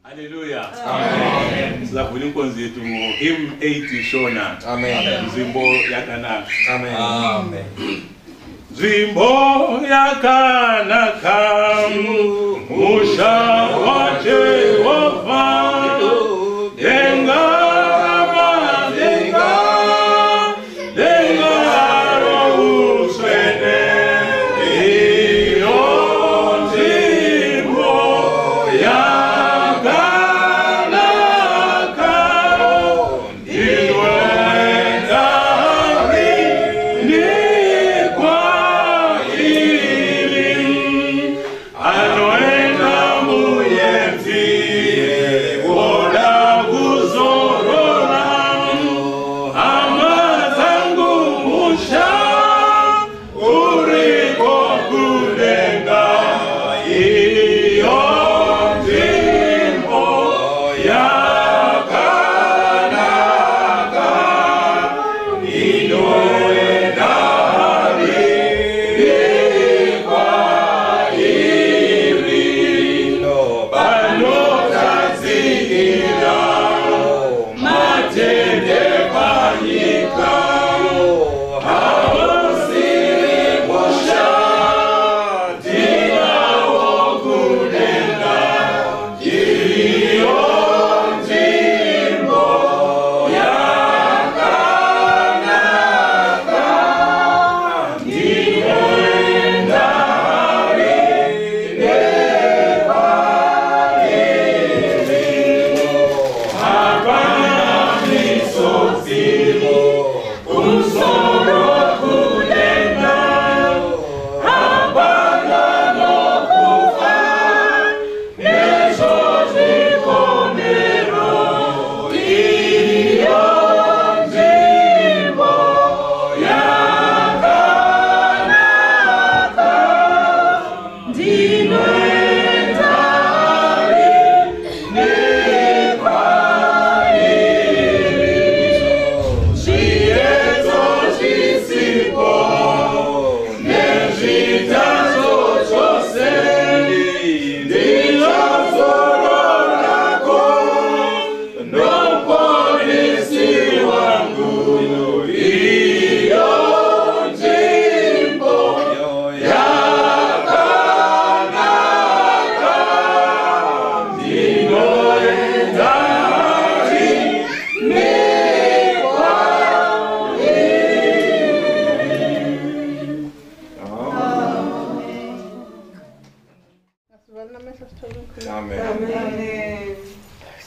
Hallelujah. Amen. Sizavula inkonzo yethu hymn 80 shona. Amen. Zimbo yakanaka. Amen. Amen. Zimbo yakanaka musha wa Jehova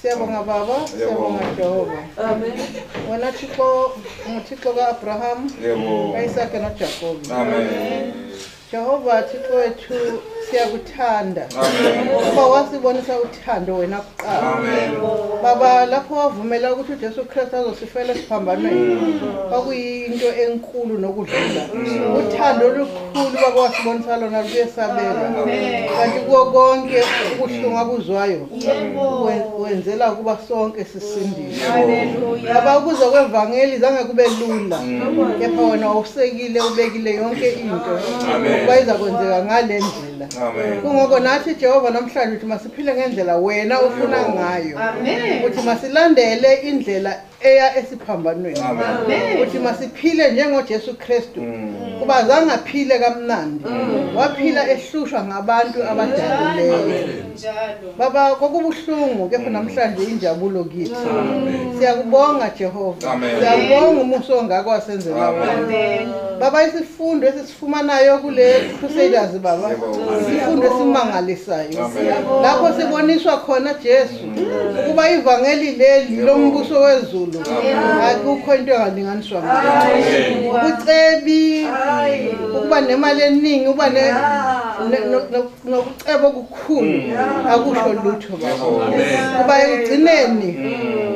Siyabonga Baba, siyabonga Jehova. Amen. Wena Thixo, uThixo kaAbraham, Isaac noJakob. Amen. Jehova Thixo wethu siyakuthanda. Ngoba wasibonisa uthando wena kuqala. Amen. Baba lapho wavumela ukuthi uJesu Kristu azosifela esiphambanweni. Kwakuyinto enkulu nokudlula. Uthando olukhulu baba wasibonisa lona luyesabela. Kanti konke ubuhlungu abuzwayo wenzela ukuba sonke sisindiswe. Haleluya. Baba ukuza kwevangeli zange kube lula. Kepha wena usekile ubekile yonke into. Kuba iza kwenzeka ngale ndlela. Kungoko nathi Jehova namhlanje uthi masiphile ngendlela wena ufuna ngayo. Uthi masilandele indlela eya esiphambanweni. Uthi masiphile njengoJesu Kristu. Kuba zange aphile kamnandi. Waphila ehlushwa ngabantu abadakileyo. Baba kokubuhlungu kepha namhlanje injabulo kithi. Siyakubonga Jehova. Siyabonga umuso ongaka wasenzela wena. Baba isifundo esisifumanayo kule Crusaders baba. Isifundo esimangalisayo. Lapho siboniswa khona Jesu ukuba ivangeli leli lombuso wezulu akukho into engalinganiswa ngayo. Ubucebi, ukuba nemali eningi, uba nokuceba okukhulu akusho lutho baba. Kuba ekugcineni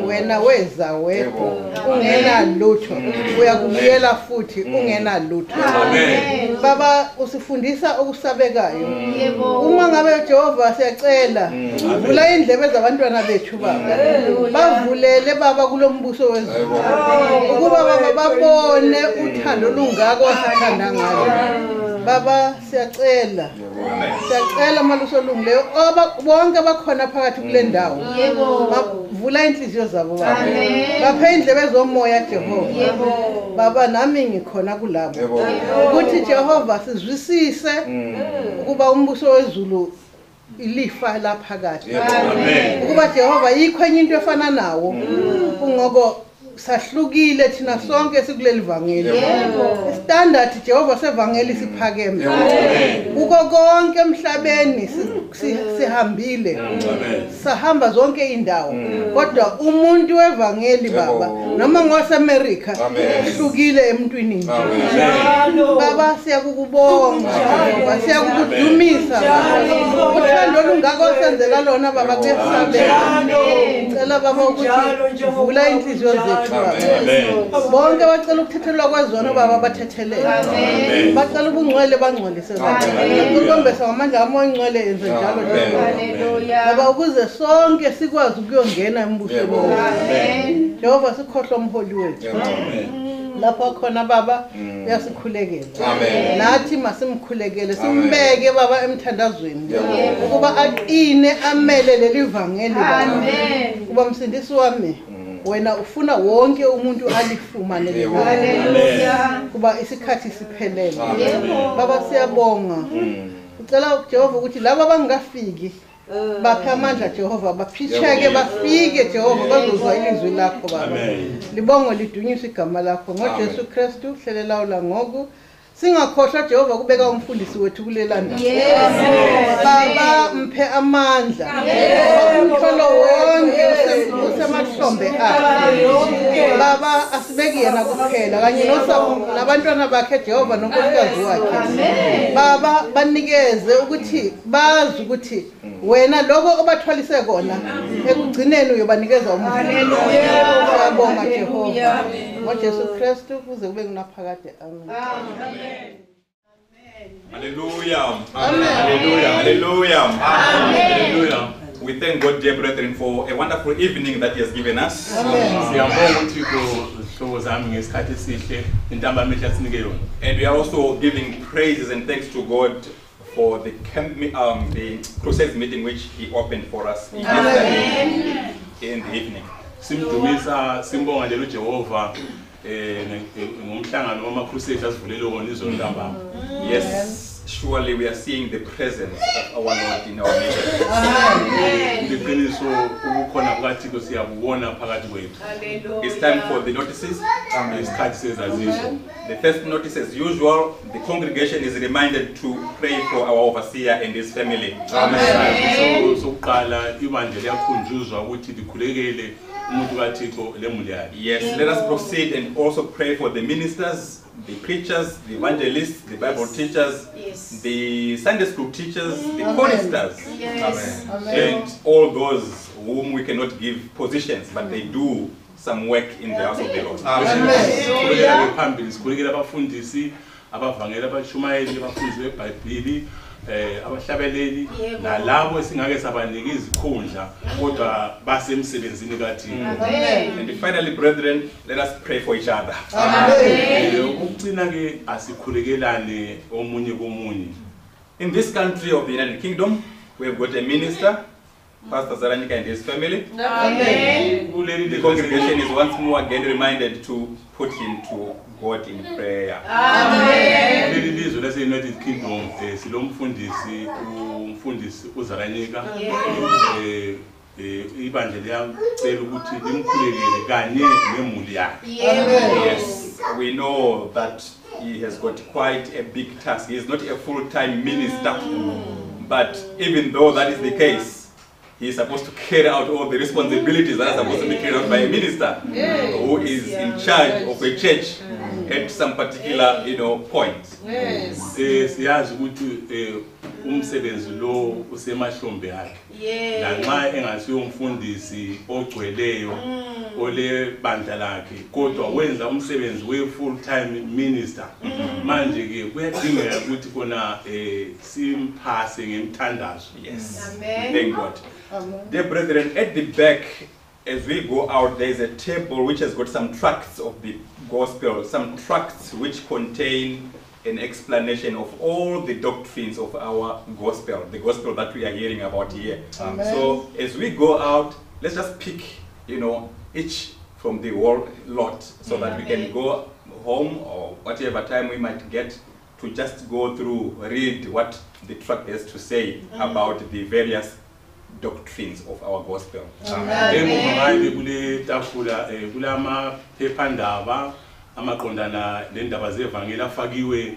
wena weza wedwa ungena lutho, uyakubuyela futhi ungena lutho. Baba usifundisa okusabekayo. Uma ngabe Jehova siyacela vula indlebe zabantwana bethu baba. Bavulele baba kulombuso wezulu. Ukuba baba babone uthando lungaka wasithanda ngalo. Baba siyacela malusolungileyo bonke abakhona phakathi kule ndawo bavula inhliziyo zabo baba baphe indlebe zomoya Jehova baba nami ngikhona kulabo ukuthi Jehova sizwisise ukuba umbuso wezulu ilifa laphakathi ukuba Jehova yikho enye into efana nawo kungoko sahlukile thina sonke sikuleli vangeli standard Jehova sevangeli siphakeme uko konke emhlabeni sihambile sahamba zonke indawo kodwa umuntu wevangeli baba noma ngose-America uhlukile emntwini nje baba siyakukubonga baba siyakukudumisa baba uthando olungako senzela lona baba kuyesabela cela baba ukuthi vula inhliziyo zethu bonke bacela ukuthethelwa kwezona baba bathethelele bacela ubungcwele bangcwelise ukukombesa ngamandla kamoya ingcwele yenze njalo baba ukuze sonke sikwazi ukuyongena embusweni Jehova sikhohlwa umholi wethu lapho khona baba uyasikhulekela nathi masimkhulekele simbeke baba emthandazweni ukuba aqine amele leli vangeli kuba msindisi wami wena ufuna wonke umuntu alifumane kuba isikhathi siphelele baba siyabonga ucela Jehova ukuthi laba abangafiki baphe amandla Jehova baphisheke bafike Jehova bazozwa ilizwi lakho baba libongo lidunyiswe igama lakho ngoJesu Kristu hlelelawula ngoku singakhohlwa Jehova kubeka umfundisi wethu kulelanda baba mphe amandla umtholo wonke usemahlombe akhe baba asibeki yena kuphela kanye nabantwana bakhe Jehova nonkosikazi wakhe baba banikeze ukuthi bazi ukuthi wena lokho obathwalise kona ekugcineni uyobanikeza umvuzo siyabonga Jehova ngoJesu Kristu kuze kube kunaphakade amen Hallelujah. Amen. Hallelujah. Hallelujah. Amen. Hallelujah. We thank God, dear brethren, for a wonderful evening that He has given us. And we are also giving praises and thanks to God for the crusade meeting which He opened for us yesterday in the evening. Yes, surely we are seeing the presence of our Lord in our midst. It's time for the notices. The first notice, as usual, the congregation is reminded to pray for our overseer and his family. Yes, let us proceed and also pray for the ministers, the preachers, the evangelists, the Bible teachers, the Sunday school teachers, the choristers, and all those whom we cannot give positions, but they do some work in the house of the Lord. abahlabeleli nalabo esingake sabanika izikhundla kodwa basemsebenzini kaThixo. And finally, brethren, let us pray for each other. Ukucina ke asikhulekelane omunye komunye. In this country of the United Kingdom, we have got a minister, Pastor Zaranika and his family. The congregation is once more again reminded to put him to God in prayer. Leli lizwe lase United Kingdom silomfundisi umfundisi uZaranika ibandla liyacela ukuthi limkhulekele kanye nemuli yakhe. Yes, we know that he has got quite a big task. He is not a full-time minister, but even though that is the case, he is supposed to carry out all the responsibilities that are supposed to be carried out by a minister who is in charge of a church at some particular, point. Siyazi ukuthi umsebenzi lo usemahlombe akhe. Lanxa engasiyo umfundisi ogcweleyo ole bandla lakhe kodwa wenza umsebenzi we full time minister. Manje ke kuyadingeka ukuthi kona simphase ngemthandazo. Yes. Amen. Thank God. Dear brethren, at the back, as we go out, there is a table which has got some tracts of the gospel, some tracts which contain an explanation of all the doctrines of our gospel, the gospel that we are hearing about here. So as we go out, let's just pick, each from the whole lot, so that we can go home or whatever time we might get to just go through, read what the tract has to say about the various doctrines of our gospel. amaqondana nendaba zevangeli afakiwe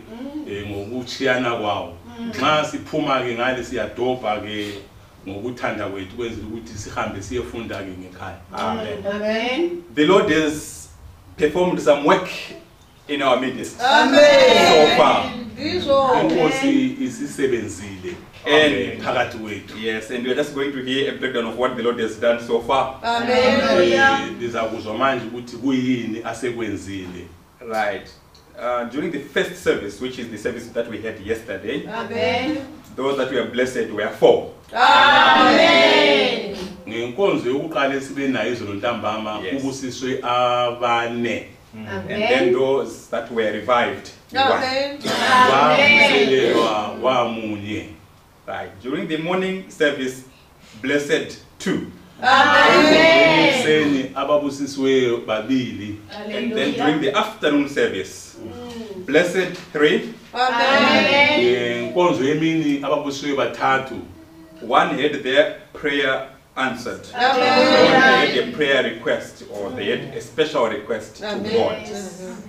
ngokuchiyana kwawo nxa siphuma ke ngale siyadobha ke ngokuthanda kwethu kwenzela ukuthi sihambe siyefunda ke ngekhaya. Amen. The Lord has performed some work in our midst. Amen. So far. Inkosi isisebenzile phakathi kwethu. Yes, and we are just going to hear a breakdown of what the Lord has done so far. Amen. Ndizakuzwa manje ukuthi kuyini asekwenzile. Right. During the first service, which is the service that we had yesterday, those that were blessed were 4. Amen. Ngenkonzo yokuqala esibe nayo izolo ntambama ubusiswe abane. And then those that were revived. Right. During the morning service, blessed 2. And then during the afternoon service, blessed 3. One had their prayer answered. They had a prayer request, or they had a special request to God.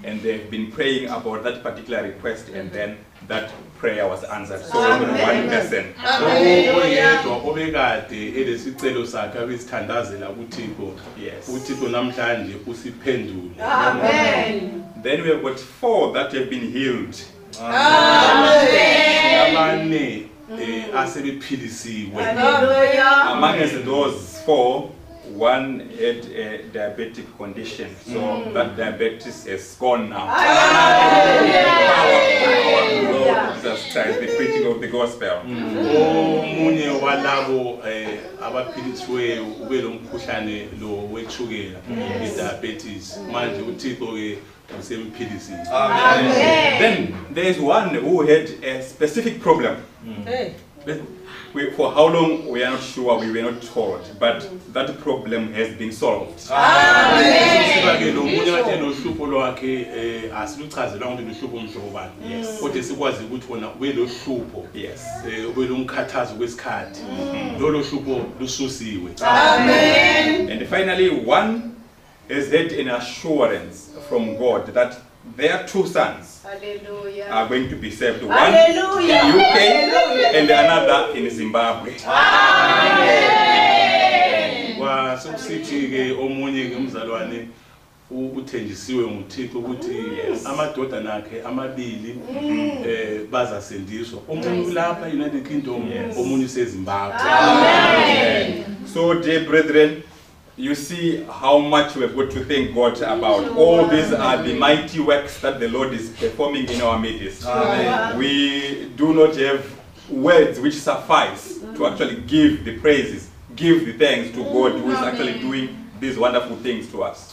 And they've been praying about that particular request, and then that prayer was answered. So one person. Amen. Then we have got 4 that have been healed. Amen. Among those 4, one had a diabetic condition, so that diabetes is gone now. Power of Lord Jesus Christ, the preaching of the gospel. Then there is one who had a specific problem. For how long we are not sure, we were not told, but that problem has been solved. Yes. And finally, one has had an assurance from God that their 2 sons are going to be saved. One in the UK and another in Zimbabwe. Uthenjisiwe nguThixo ukuthi amadoda akhe amabili bazasindiswa. Omunye lapha United Kingdom, omunye useZimbabwe. So dear brethren, you see how much we've got to thank God about. All these are the mighty works that the Lord is performing in our midst. We do not have words which suffice to actually give the praises, give the thanks to God who is actually doing these wonderful things to us.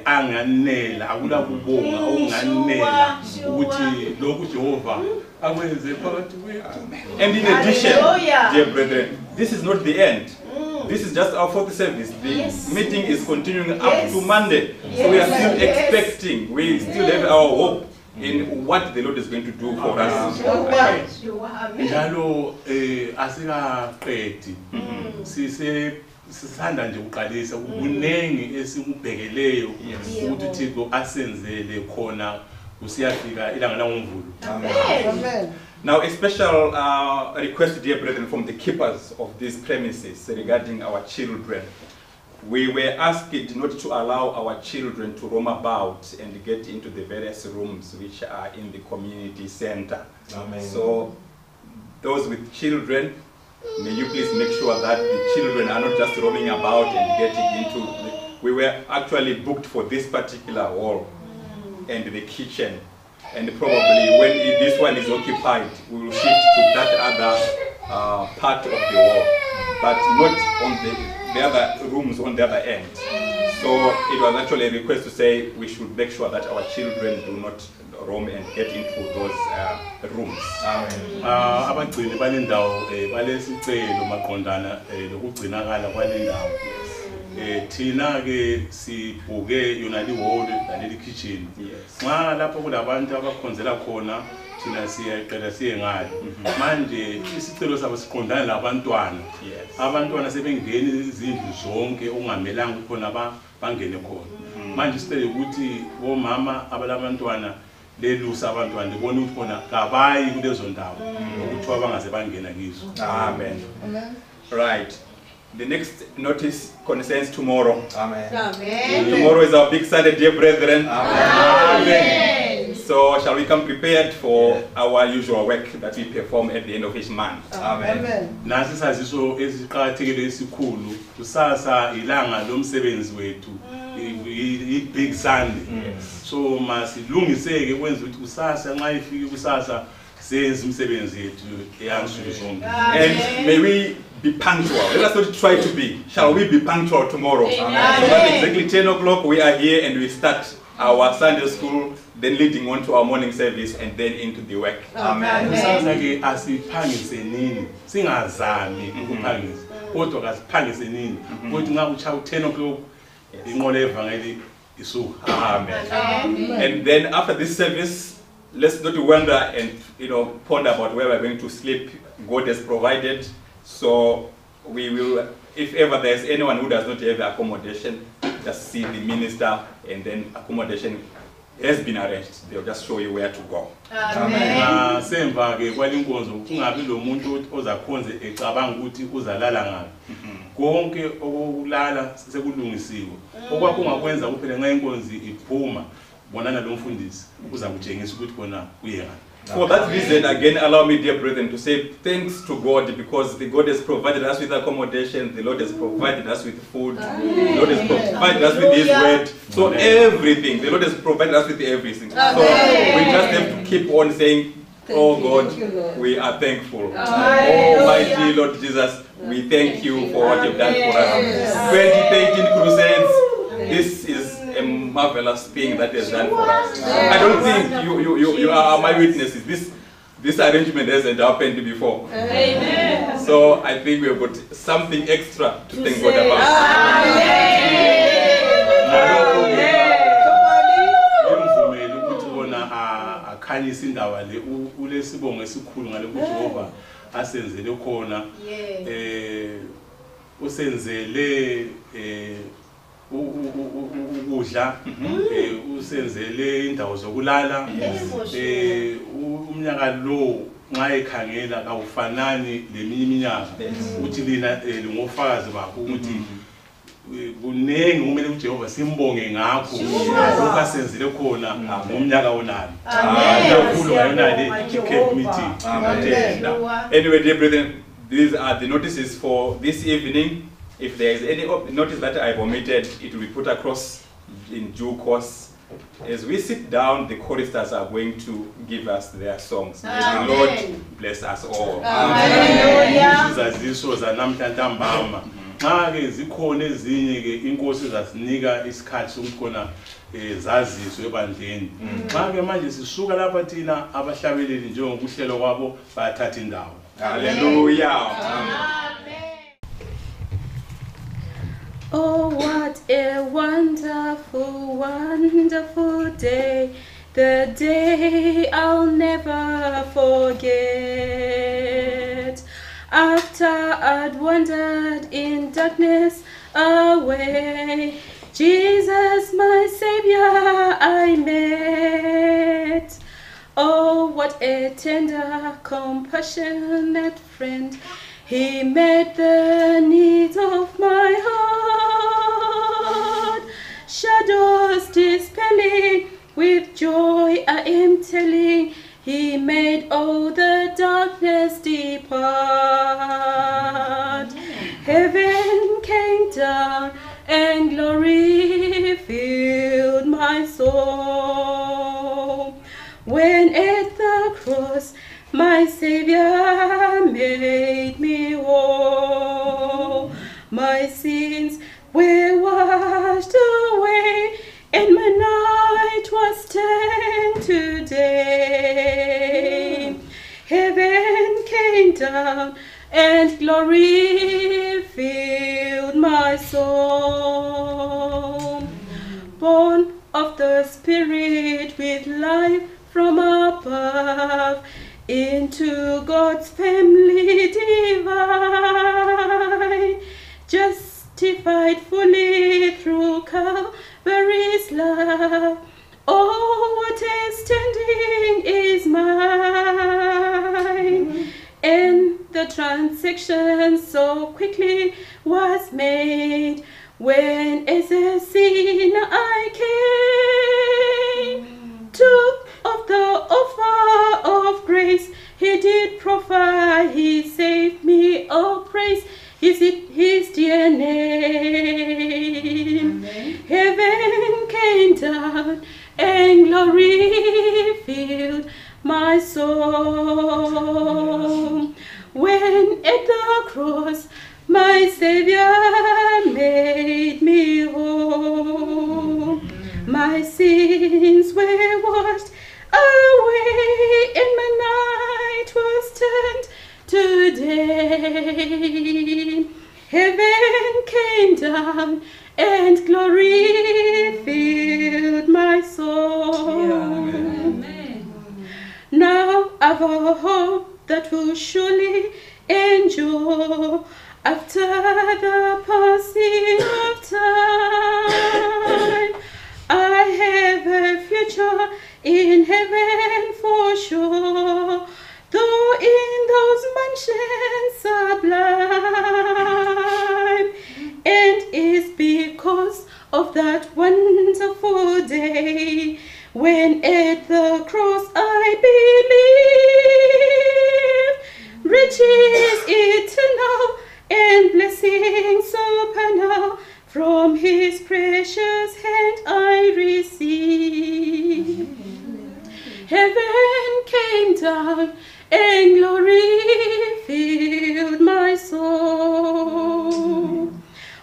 Anganela akula kubonga okunganela ukuthi lokhu Jehova akwenze phakathi kwethu. And in addition, dear brethren, this is not the end. This is just our 4th service. The meeting is continuing up to Monday. So we are still expecting, we still have our hope in what the Lord is going to do for us. Njalo asikaqedi. Sisanda nje uqalisa kunengi esikubhekeleyo ukuthi uThixo asenzele khona usiyafika ilanga langomvulo. Amen. Now a special request, dear brethren, from the keepers of these premises regarding our children. We were asked not to allow our children to roam about and get into the various rooms which are in the community center. Amen. So those with children, may you please make sure that the children are not just roaming about and getting into we were actually booked for this particular hall and the kitchen, and probably when this one is occupied, we will shift to that other part of the wall, but not on the other rooms on the other end. So it was actually a request to say we should make sure that our children do not roam and get into those rooms. Abagcini balendawo balesicelo maqondana lokugcinakala kwalendawo. Thina ke sibhuke yona li-wall naleli kitchen. Nxa lapho kulabantu abakhonzela khona thina siyaqela siye ngale. Manje isicelo sabo siqondana labantwana. Abantwana sebengena izindlu zonke okungamelanga khona bangene khona. Manje sicela ukuthi bomama abalabantwana lelusa abantwana libona ukuthi khona kabayi kulezo ndawo ukuthi bangaze bangena kizo. Amen. Right. The next notice concerns tomorrow. Amen. Tomorrow is our big Sunday, dear brethren. Amen. So shall we come prepared for our usual work that we perform at the end of each month? Amen. Nasi saziso esiqhakathekile esikhulu kusasa ilanga lomsebenzi wethu. Big Sunday. So masilungiseke kwenza ukuthi kusasa nxa ifike kusasa senze umsebenzi wethu eyansuku zonke. And may we be punctual. Let us not try to be. Shall we be punctual tomorrow? Amen. So that exactly 10 o'clock we are here and we start our Sunday school, then leading on to our morning service and then into the work. Amen. Kusasa ke asiphangise nini singazami ukuphangisa kodwa kasiphangise nini ukuthi nxa kuchaya 10 o'clock inqola evangeli isuka. Amen. And then after this service, let's not wonder and ponder about where we're going to sleep. God has provided. So we will, if ever there's anyone who does not have accommodation, just see the minister and then accommodation has been arranged. They'll just show you where to go. Amen. Semva ke kwalinkonzo kungabi lo muntu ozakhonze ecabanga ukuthi uzalala ngapi. Konke okulala sekulungisiwe. Okwakungakwenza kuphela nxa inkonzi iphuma bonana lo mfundisi uzakutshengisa ukuthi kona kuye ngani. For that reason, again, allow me, dear brethren, to say thanks to God because the God has provided us with accommodation, the Lord has provided us with food, the Lord has provided us with His word. So everything, the Lord has provided us with everything. So we just have to keep on saying, oh God, we are thankful. Almighty Lord Jesus, we thank you for what you've done for us. 2013 Crusades, this is a marvelous thing that is done for us. I don't think you are my witnesses. This arrangement hasn't happened before. Amen. So I think we've got something extra to thank God about. Ngimvumela ukuthi bona akhanyisa indawo le ulesibongo esikhulu ngale kuJehova asenzele khona usenzele ukudla usenzele indawo zokulala umnyaka lo nxa ekhangela kawufanani leminye iminyaka uthi lina lingofakazi bakho ukuthi kunengi kumele uJehova simbonge ngakho lokho asenzele khona ngomnyaka wonalo kakhulu ngayona le camp meeting. Anyway, dear brethren, these are the notices for this evening. If there is any notice that I've omitted, it will be put across in due course. As we sit down, the choristers are going to give us their songs. May the Lord bless us all. Izaziso zanamhlanje ntambama nxa ke zikhona ezinye ke inkosi zasinika isikhathi sokuthi khona zaziswe ebandleni nxa ke manje sisuka lapha thina abahlabeleli njengokuhlelo kwabo bayathatha indawo. Hallelujah. Oh, what a wonderful, wonderful day, the day I'll never forget. After I'd wandered in darkness away, Jesus, my Savior, I met. Oh, what a tender, compassionate friend. He met the needs of my heart. Shadows dispelling, with joy I am telling, He made all the darkness depart. Heaven came down and glory filled my soul. When at the cross my Savior made my sins were washed away, and my night was turned to day. Heaven came down, and glory filled my soul. Born of the Spirit with life from above, into God's family divine, justified fully through Calvary's love. Oh, what a standing is mine! And the transaction so quickly was made, when as a sinner I came. Took of the offer of grace he did proffer, he saved me, oh praise is it his dear name. Amen. Heaven came down, and glory filled my soul. When at the cross my Savior made me whole, my sins were washed away, and my night was turned to day. Heaven came down, and glory filled my soul. Amen. Now I've a hope that will surely endure after the passing of time. I have a future in heaven for sure, though in those mansions sublime, and it's because of that wonderful day when at the cross I believe, riches eternal and blessings supernal from his precious hand I receive. Heaven came down, and glory filled my soul.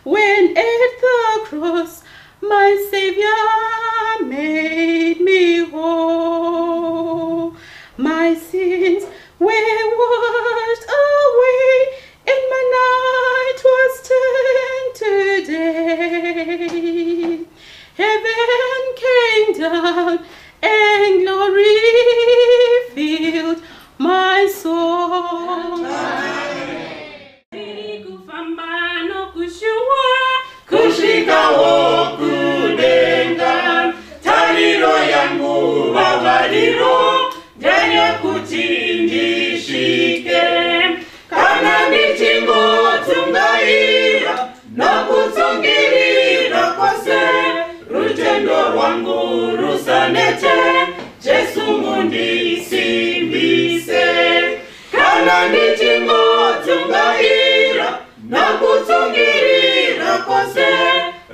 When at the cross my Savior made me whole, my sins were washed away, and my night was turned to day. Heaven came down, and glory filled my soul. Kushika wokudenga, tariro yangu babariro, janya kutindishike. Kana nichingo tungaira, na kutungirira kwase, rutendo rwangu rusanete, Jesu mundi simbise. Kana nichingo tungaira, na kutungirira kwase,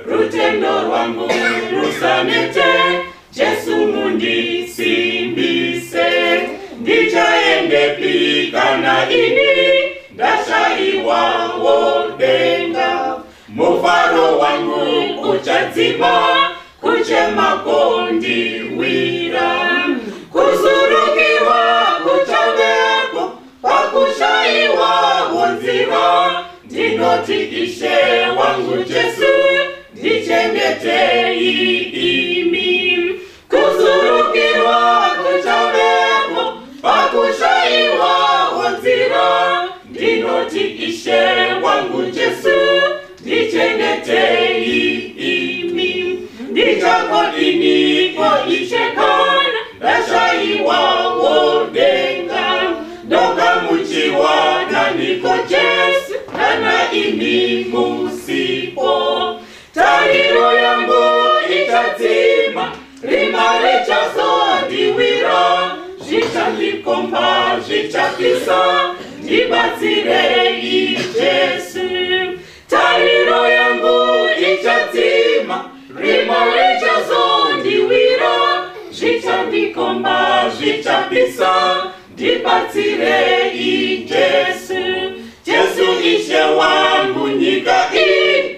rutendo rwangu rusanete, Jesu mundi simbise. Ndichaende pikana ini, ndashaiwa wodenga. Mufaro wangu kuchadzima, kuchema kondiwira. Kusurukiwa kuchaveko, pakushaiwa wonziva. Ndinoti ishe wangu Jesu, ndichengetei imi. Kusurukiwa kuchaveko, pakushaiwa wonziva. Ndinoti ishe wangu Jesu, ndichengetei imi. Ndichakodini kwa ichekana, ndashaiwa wodenga. Ndoka muchiwa na niko Jesu, kana imi musipo. Tariro yangu itatima, rima richazondiwira. Zvichandikomba, zvichapisa, ndibatsirei Jesu. Tariro yangu ichatima, rima richazondiwira. Zvichandikomba, zvichapisa, ndibatsirei Jesu. Jesu ishe wangu nyika ini.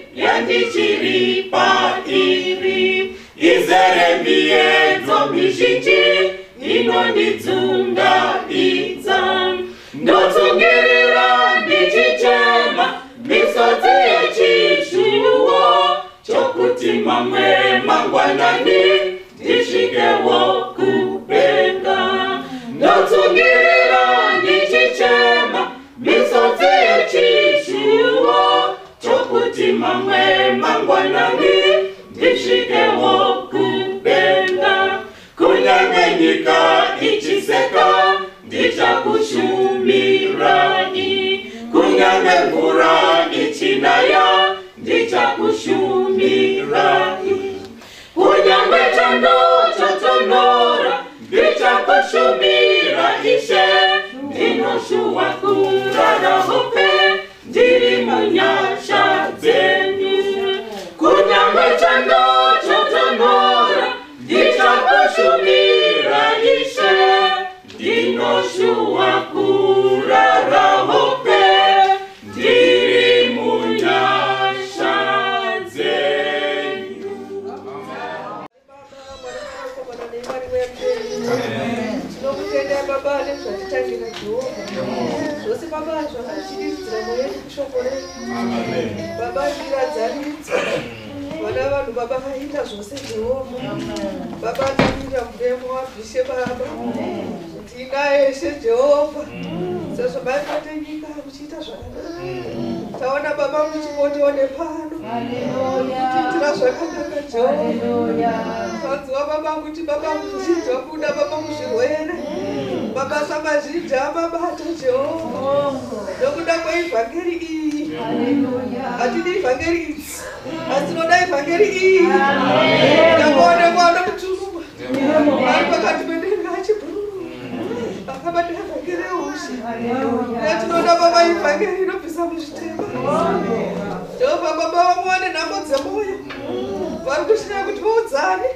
kunyange mvura ichinaya ndichakushumira, kunyange chondo chotonora ndichakushumira Ishe, ndinoshuwa kurara hope ndiri munyasha dzenyu, kunyange chondo chotonora ndichakushumira Ishe, ndinoshuwa kurara hope ndiri munyasha dzenyu. Tinokutenda Baba nezvatitangira Jehovha. Zvose Baba zvakatiridzira mwoyo yedu kushoko renyu. Baba ndiradzanidza. Vana vanhu Baba vaita zvose Jehovha. Baba takuita muremo wabvishe Baba. Tina eshe Jehovha. Sezvo maibate nyika muchiita zvakanaka. Taona Baba muchipoteone pano. Tiitira zvakanaka Jehovha. Tadziwa Baba kuti Baba muzhinji wabuda Baba muzvirwere. Mabasa mazhinji amabata Jehovha. Nokuda kweivhangeri iyi. Hatidi ivhangeri idzi. Asi tinoda ivhangeri iyi. Ndakaonekwa nomutumwa. Ari pakati pedenga achibhururuka. Akabata ivhangeri yeushe. Tinoda Baba ivhangeri inobvisa muzvitema. Jehovha Baba vamuwane nhamo dzemwoyo. Vari kushinya kuti vaudzane.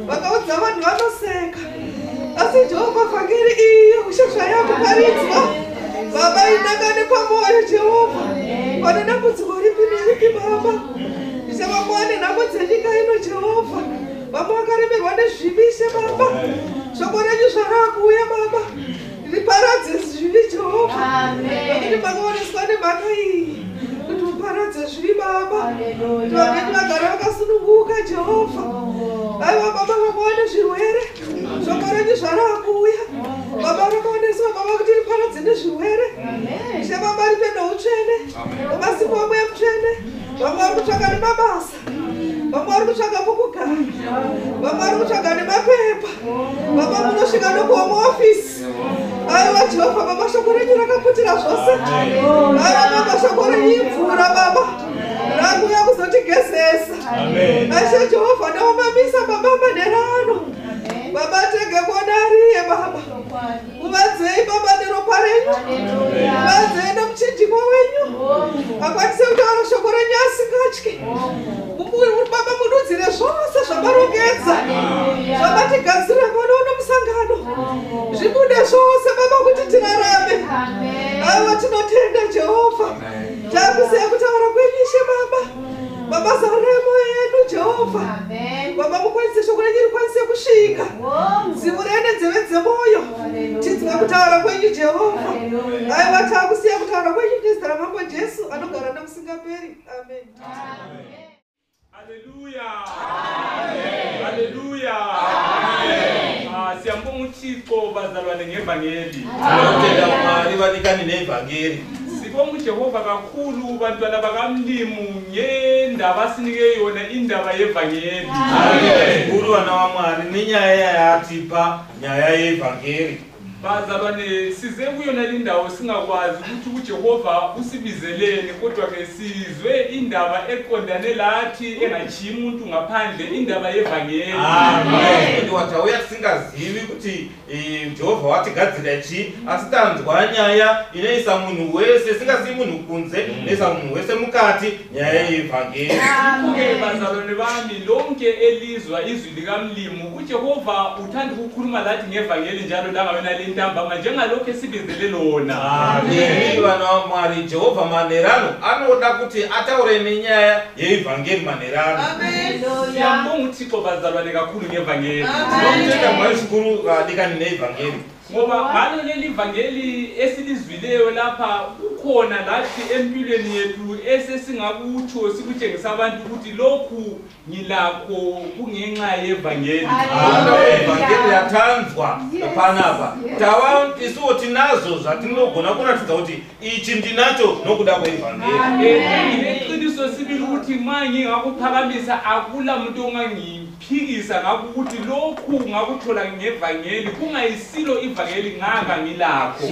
Vakaudza vanhu vanoseka. Asi Jehovha vhangeri iyo ushasha yakuparidzwa. Baba inangane pamwoyo Jehovha. Pane dambudziko ripi neripi Baba. Vamuwane nhamo dzenyika ino Jehovha. Vamwe vakaremerwa nezvivi Ishe Baba. Shoko renyu zvarakuuya Baba. Riparadze zvivi Jehovha. Nokuti makaoneswa nemhaka iyi. Kuti uparadze zvivi Baba. Kuti vamweni vagara vakasununguka Jehovha. Aiwa Baba vamuwane zvirwere. Shoko renyu zvarakuuya. Baba rakaoneswa Baba kuti riparadze nezvirwere. Ishe Baba ripe noutsvene. Namasimba amwe emutsvene. Vamwe vari kutsvaka nemabasa. Vamwe vari kutsvaka pokugara. Vamwe vari kutsvaka nemapepa. Baba munosvika nokuhomuofisi. Aiwa Jehovha Baba shoko renyu rakaputira zvose. Aiwa Baba shoko renyu imvura Baba. Rakuuya kuzotigezesa. Ashe Jehovha ndaumamisa Baba maderano. Baba tege konariye Baba. Muvadzei Baba neropa renyu. Muvadzei nomuchinjikwa wenyu. Akwanise kutaura shoko renyu asingatyi. Baba mududzire zvose zvamarongedza. Zvamatigadzirira pano nomusangano. Zvibude zvose Baba kuti tirarame. Aiwa tinotenda Jehovha. Takuziva kutaura kwenyu Ishe Baba. Mabasa remoyo yedu Jehovha. Baba mukwanise shoko renyu rikwanise kusvika. Dzivurene nzeve dzemwoyo. Tinzwe kutaura kwenyu Jehovha. Aiwa takusiya kutaura kwenyu nezita ramambo Jesu anogara nokusingaperi. Amen. Hallelujah. Hallelujah. Siyambonga uThixo bazalwane ngevangeli. Ngiyacela umali banikani nevangeli. Sibonga uJehova kakhulu bantwana bakamlimu ngendaba asinike yona indaba yevangeli. Amen. Kulwana wamali ninyaya yathipha nyaya yevangeli. Bazalwane size kuyona lindawo singakwazi ukuthi uJehova usibizeleni kodwa ke sizwe indaba eqondane lathi engachiyi umuntu ngaphandle indaba yevangeli. Amen. Watauya singazivi ukuthi Jehova watigadzira chi asitanzwa nyaya inoisa munhu wese singazivi munhu kunze inoisa munhu wese mukati nyaya yevangeli. Amen. Bazalwane bami lonke elizwa izwi likamlimu uJehova uthanda ukukhuluma lathi ngevangeli njalo langawena lentamba njengalokho esibizele lona. Amen. Bana wamali Jehova manerano anoda kuti ataure nenyaya yevangeli manerano. Amen. Siyambonga uThixo bazalwane kakhulu ngevangeli. Ngiyacela mwashukuru nikani nevangeli. Ngoba ngalo leli vangeli esilizwileyo lapha kukhona lathi empilweni yethu esesingakutsho sikutshengisa abantu ukuthi lokhu ngilakho kungenxa yevangeli. Evangeli yathanzwa phanapa. Tawa isuthi nazo zatinogona kuratidza kuti ichi ndinacho nokuda kwevangeli. Ngineqiniso sibili ukuthi manje ngakuphakamisa akula muntu ongangimi. ngiphikisa ngakho ukuthi lokhu ngakuthola ngevangeli kungayisilo ivangeli ngaka ngilakho.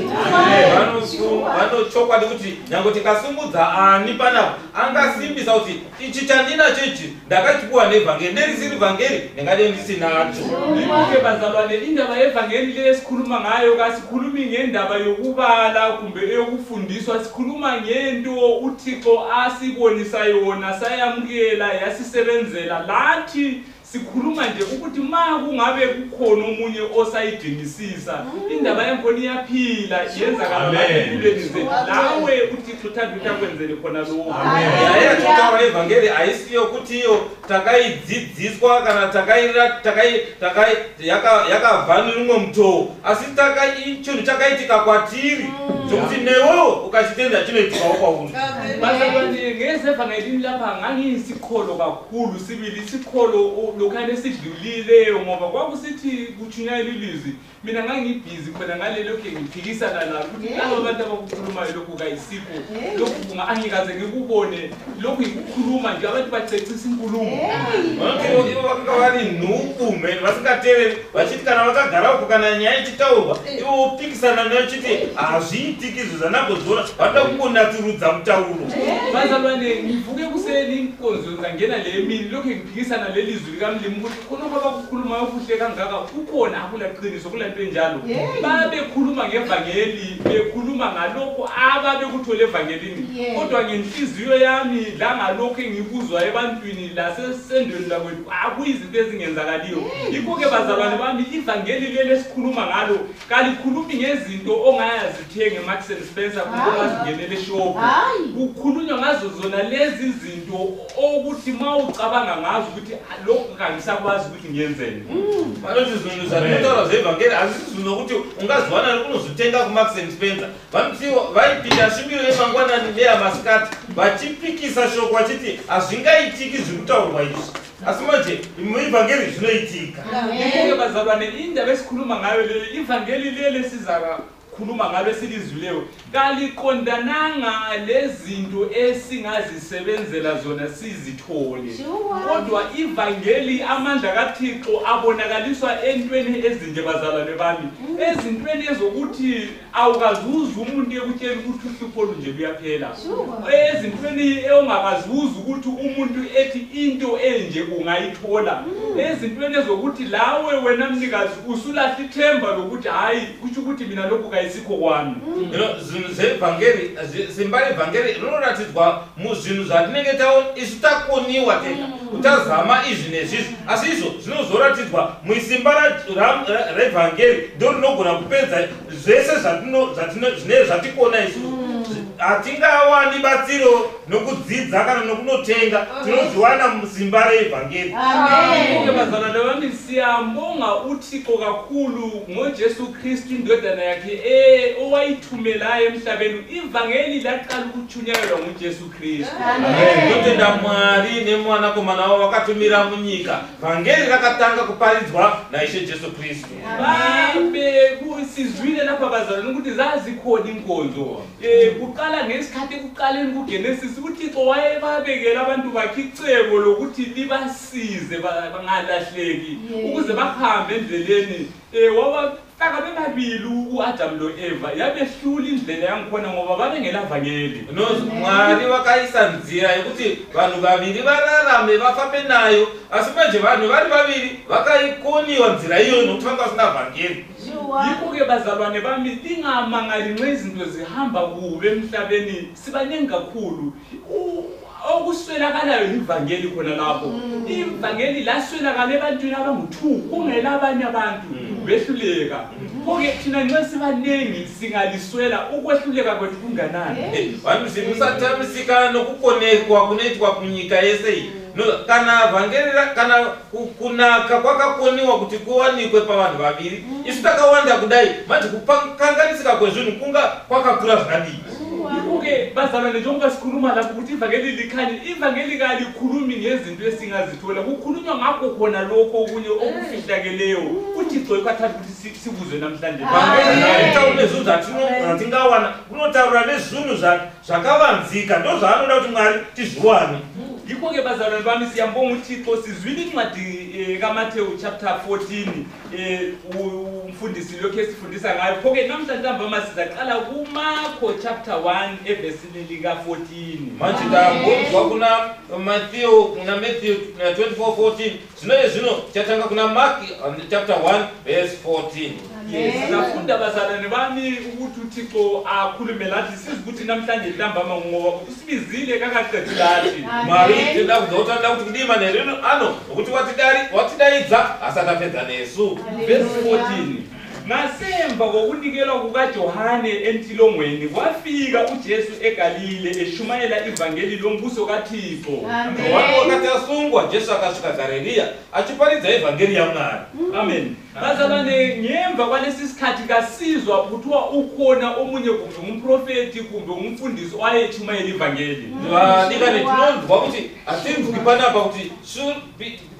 Vanochokwa kuti nyangokuti kasumudza ani panapo angasimbisa kuti ichi chandinacho ichi ndakachipuwa nevhangeri nerisiri vhangeri ndingade ndisinacho. Ike bazalwane indaba yevangeli lesikhuluma ngayo kasikhulumi ngendaba yokubala kumbe eyokufundiswa, sikhuluma ngento uThixo asibonisa yona sayamukela yasisebenzela lathi. Sikhuluma nje ukuthi ma kungabe kukhona umunye osayidingisisa indaba yakhona iyaphila yenzakala empilweni zethu, lawe uThixo uthanda ukuthi akwenzele khona lokho. Yaya tutaura evangeli ayisiyo kuti iyo takaidzidziswa kana yakabva nemumwe mutoo, asi chinhu chakaitika kwatiri chokuti newewo ukachitenda chinoitikawo kwauri. Bazalwane ngezevangeli lapha ngangiyisikholo kakhulu sibili isikholo lokhane sidlulileyo ngoba kwakusithi kuchunyayela ilizwi mina ngangibhizi khona ngalelo ke ngiphikisana nalo ukuthi labo abantu abakukhulumayo lokhu kayisikho lokhu angikaze ngikubone lokhu ikukhuluma nje abantu bacecisa inkulumo. Ivo vakangavali nhuku meni vasingateveri vachiti kana vakagara uko kana nyaya ichitaurwa ivo upikisana nayo chiti hazviitiki izvo zvanagozora vanoda kungonaturudza mutauro. Bazalwane ngivuke kuseni inkonzo ngangena le mini lokhu ngiphikisana lelizwi likamlimu ukuthi khona abakukhuluma okuhle kangaka kukhona akula qiniso kula nto enjalo. Babekhuluma ngevangeli bekhuluma ngalokho ababekuthole evangelini kodwa ngenhliziyo yami la ngalokho engikuzwa ebantwini lasesendweni lakwethu akuyizinto ezingenzakaliyo. Yikho ke bazalwane bami ivangeli leli sikhuluma ngalo kalikhulumi ngezinto ongayazithenga eMarks and Spencer kumbe ongazingenele shop. Kukhulunywa ngazo zona lezi zinto ukuthi mawucabanga ngazo ukuthi lokho kangisakwazi ukuthi ngiyenzeni. Manje izindlu zanotora zevangeli azizizwe nokuthi ungazwana unozitenga kuMarks and Spencer. Vanothiwa vaipinda shimbiro yemangwanani neyamasikati vachipikisa shoko vachiti hazvingaitiki zvirikutaurwa izvi. Asi manje muivhangeri zvinoitika. Yikho bazalwane indaba esikhuluma ngayo leli ivangeli leli sizaka khuluma ngabe silizwileyo kaliqondananga lezinto esingazisebenzela zona sizithole. Kodwa ivangeli amandla kaThixo abonakaliswa entweni ezinje bazalwane bami, ezintweni ezokuthi awukazuza umuntu ekutshela ukuthi uhlupho nje luyaphela, ezintweni ongakazuza ukuthi umuntu ethi into enje ungayithola, ezintweni ezokuthi lawe wena mnikazi usulahla ithemba lokuthi hayi kusho ukuthi mina lokho isikho kwami. Zvinhu zvevhangeri simba revhangeri rinoratidzwa muzvinhu zvatinenge taona isu takoniwa tega utazama izvi nezvizvi, asi izvo zvinozoratidzwa muisimba revhangeri ndo rinogona kupedza zvese zvatikona isu. Hatingawani batsiro nokudzidza kana nokunotenga tinozviwana musimba revhangeri. Bazalwane bami siyambonga uThixo kakhulu ngoJesu Kristu indodana yakhe owayithumelayo emhlabeni. Ivangeli laqala ukuchunyayelwa nguJesu Kristu. Ndotenda Mwari nemwanakomana wavo vakatumira munyika. Vhangeri rakatanga kuparidzwa naIshe Jesu Kristu. Sizwile lapha bazalwane ukuthi zazikhona inkonzo. Kuqala ngesikhathi kuqaleni kuGenesis uThixo wayebabekela abantu bakhe icebo lokuthi libasize bangalahleki ukuze bahambe endleleni. Wabafaka bebabili uAdam loEva yabehlula indlela yangikhona ngoba babengelavangeli. Mwari wakaisa nzira yokuti vanhu vaviri vararame vafambe nayo, asi manje vanhu vari vaviri vakaikoniwa nzira iyo nokuti vanga vasina vhangeri. Yikho ke bazalwane bami lingamangali nxa izinto zihamba kube emhlabeni sibanengi kakhulu. Okuswelakalayo ivangeli khona lapho. Ivangeli laswelakala ebantwini abangu-2 kungela abanye abantu behluleka. Phoke thina nxa sibanengi singaliswela ukwehluleka kwethu kunganani. Vanhu simusathamisika nokukonekwa kunoitwa kunyika yese iyi. Kana vhangeri kana kunaka kwakakoniwa kuti kuwanikwe pavanhu vaviri isu takawanda kudai manje kukanganisika kwezvinhu kunga kwakakura zvakadii. Yikho-ke bazalwane njengoba sikhuluma lapho ukuthi ivangeli likhanye, ivangeli kalikhulumi ngezinto esingazithola, kukhulunywa ngakho khona lokho okunye okufihlakeleyo uThixo ekathanda ukuthi sikuzwe namhlanje. Ivangeli itaura nezvinhu zvatingawana kunotaura nezvinhu zvakavanzika ndo zvaanoda kuti Mwari tizviwane. Yikho ke bazalwane bami siyambonga uThixo sizwile incwadi kaMathewu chapter 14 umfundisi lokho esifundisa ngayo. Pho ke namhlanje ntambama sizaqala kuMarko chapter 1 evesini lika 14. Manje ndabonga kuna Matthew 24:14 zvino chatanga kuna Mark chapter 1 verse 14. Yes, safunda bazalwane bami ukuthi uThixo akhulume lathi sizibuthi namhlanje ntambama ngoba usibizile kakaqedilati. Mari ndida kuzothanda ukuthi kudima nerino ano ukuthi watidayidza asatapedza nesu. Verse 14. Ngasemva kokunikelwa kukaJohane entilongweni kwafika uJesu eGalile eshumayela ivangeli lombuso kaThixo. Wakati asungwa Jesu akasvika Galileya achiparidza ivhangeri yaMwari. Amen. Bazalwane ngemva kwalesi sikhathi kasizwa kuthiwa ukhona omunye kumbe umprofeti kumbe umfundisi owayechumayela ivangeli. Ndikane tinonzwa kuti atinzwi panapa kuti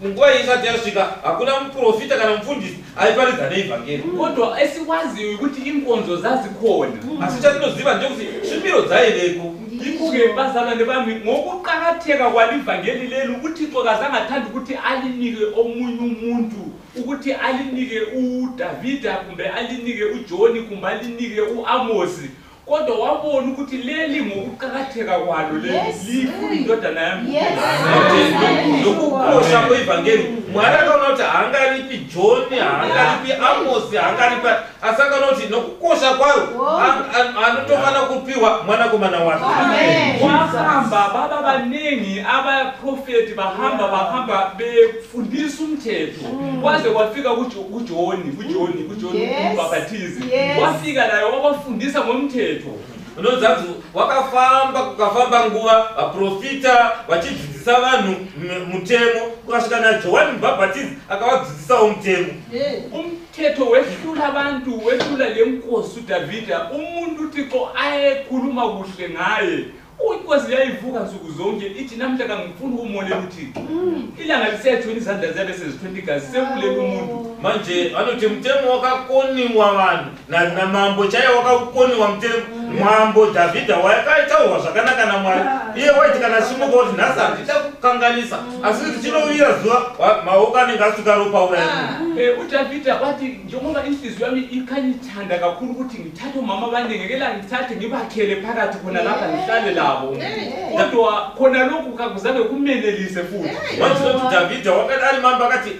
nguva isati yasvika hakuna muprofita kana mufundisi aiparidza neivhangeri. Kodwa esikwaziyo ukuthi inkonzo zazikhona. Asi chatinoziva ndekuti zvimiro dzaiveko. Yikho-ke bazalwane bami ngokuqakatheka kwalivangeli leli uThixo kazangathanda ukuthi alinike omunye umuntu ukuthi alinike uDavida kumbe alinike uJoni kumbe alinike uAmosi. Kodwa wabona ukuthi leli ngokuqakatheka kwalo leli indodana yami. Lokukosha kwevhangeri Mwari akaona kuti haangaripi Joni, haangaripi Amosi, haangaripi asakaona kuti nokukosha kwayo anotofana kupiwa mwanakomana wake. Wahamba baba banengi abaprofeti bahamba befundisa umthetho kwaze kwafika kuJoni umbhabhatizi. Wafika naye wabafundisa ngomthetho. Unozanzi wakafamba nguva vaprofita vachidzidzisa vanhu mutemo kukasvika naJohani Mubhabhatizi akavadzidzisawo mutemo. Umthetho wehlula abantu wehlula lenkosi uDavida umuntu uThixo ayekhuluma kuhle ngaye. Inkosi yayivuka nsuku zonke ithi namhla kangifuni ukumolela uThixo. Ilanga lisethweni izandla zabe sezithweni igazi sekulela umuntu. Manje anothi mtemo wakakoniwa vanhu namambo chaiye wakakoniwa mtemo. Mambo Davida wakaitaurwa zvakanaka naMwari. Iye waiti kana simuka kuti nhasi handida kukanganisa asi kuti chinovira zuva maoko anenge asuka ropa urayaa. uDavida wathi njengoba inhliziyo yami ikhanyithanda kakhulu ukuthi ngithathe omama abanengekela ngithathe ngibakhele phakathi khona lapha ngihlale labo. Kodwa khona lokhu kakuzange kumenelise futhi. Wathi Davida wakati ari mambo akati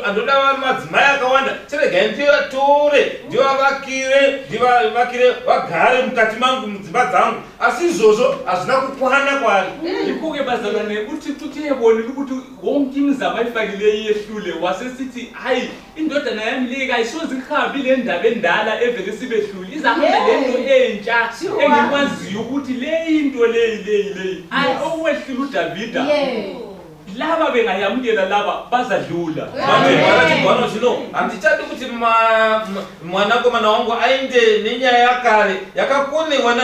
andoda madzimai akawanda chiregai ndivatore ndivavakire vagare mukati mangu mudzimba dzangu asi izvozvo hazvina kukwana kwari. Yikho-ke bazalwane uThixo utiyebonile ukuthi wonke imizamo ayifakileyo iyehlule wasesithi hayi indodana yami le kayisoze ihambe le ndaba endala evele sibehlule izahamba lento entsha engikwaziyo ukuthi le into leyi okwehlula uDavida laba bengayamukela laba bazadlula. Manje phakathi kwano zvino handitati kuti mwanakomana wangu ainde nenyaya yakare yakakoniwa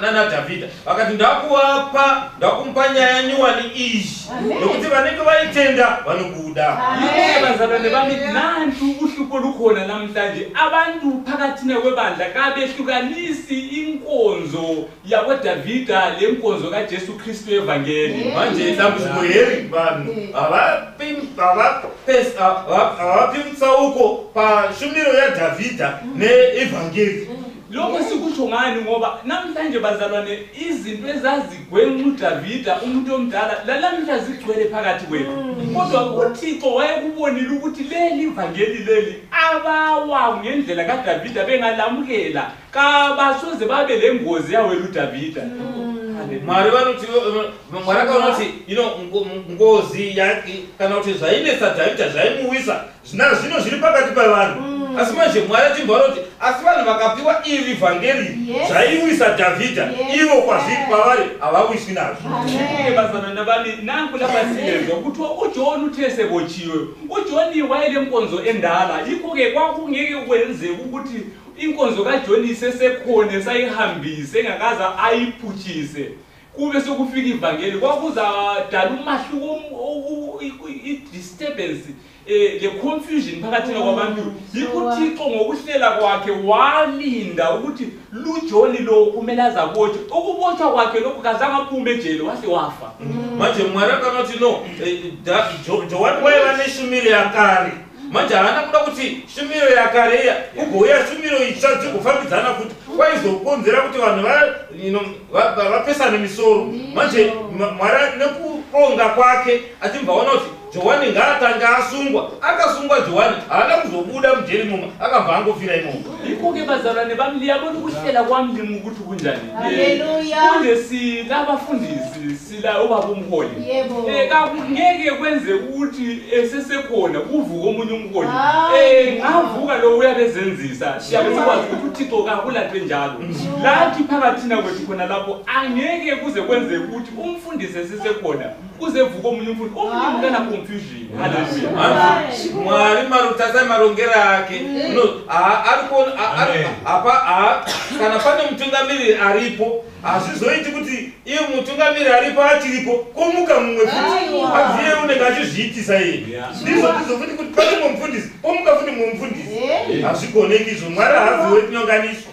naDavida vakati ndakumupa nyaya nyuwani izvi nokuti vanenge vaitenda vanobuda. Bazalwane bami nantu uhlupho lukhona namhlanje abantu phakathi kwebandla kabehlukanisi inkonzo yakoDavida lenkonzo kaJesu Kristu evangeli. Manje dambudziko heri vanhu havapi mutsauko pashumiro yaDhavhidha neevhangeri. Lokho sikusho ngani ngoba namhlanje bazalwane izinto ezazigwenqa uDavida umuntu omdala lalamhla zigcwele phakathi kwethu. Kodwa uThixo wayekubonile ukuthi leli ivangeli leli abawa ngendlela kaDavida bengalamukela kabasoze babe lengozi yawela uDavida. Mwari vanoti Mwari akaona kuti ngozi kana kuti zvainesa Dhavhidha zvaimuwisa zvino zviri pakati pavanhu. Asi manje Mwari achimbwana kuti asi vanhu vakapiwa iri vhangeri zvaiwisa Dhavhidha ivo kwazviri kwavari havawiswi nazvo. Bazalwane bami nanku lapha siyezwa kuthiwa uJoni uthe sebotshiwe. uJoni wayele nkonzo endala yikho-ke kwakungeke kwenzeke ukuthi inkonzo kaJoni isesekhona sayihambise engakaza ayiphutshise. kube sokufika ivangeli kwakuzadala umahluko i-disturbance le confusion phakathi kwabantu. Yikho uThixo ngokuhlela kwakhe walinda ukuthi luJohn lo kumele azabotshwe. Ukubotshwa kwakhe lokho kazange aphume ejele wahle wafa. Manje mwaraka nothi no John wayeba neshumile yakari. Manje hana kuda kuti shumiro yakare ya ugoya shumiro itshatsi kufambidzana kuti kwaizokonzera kuti vanhu vapesane misoro. Manje Mwari nekuronga kwake achimbaona kuti Johani ngaatanga asungwa, akasungwa Johani haana kuzobuda mujeri mumo, akabva angofira imomo. Iko-ke bazalwane bami liyabona ukuhlela kwamlimu ukuthi kunjani. Haleluya. Kunje silabafundisi sila obaba umholi. Ngeke kwenze ukuthi sesekhona kuvuka omunye umholi. Ngavuka lo uyabezenzisa. Siyabe sikwazi ukuthi uThixo kakulahle njalo. Lathi phakathina kwethu khona lapho angeke kuze kwenze ukuthi umfundisi sesekhona kuze vuka omunye umfundisi. Omunye umntana confusion. Hallelujah. Mwari marutasa marongera ake. No, ariko apa kana pane mutungamiri aripo azvizoiti kuti iye mutungamiri aripo achiripo komuka mumwe futi aziye unenge achizviitisa iye ndizvo futi kuti pane mumfundisi omuka futi mumfundisi azvigoneki izvo Mwari haaziwe kunyonganiswa.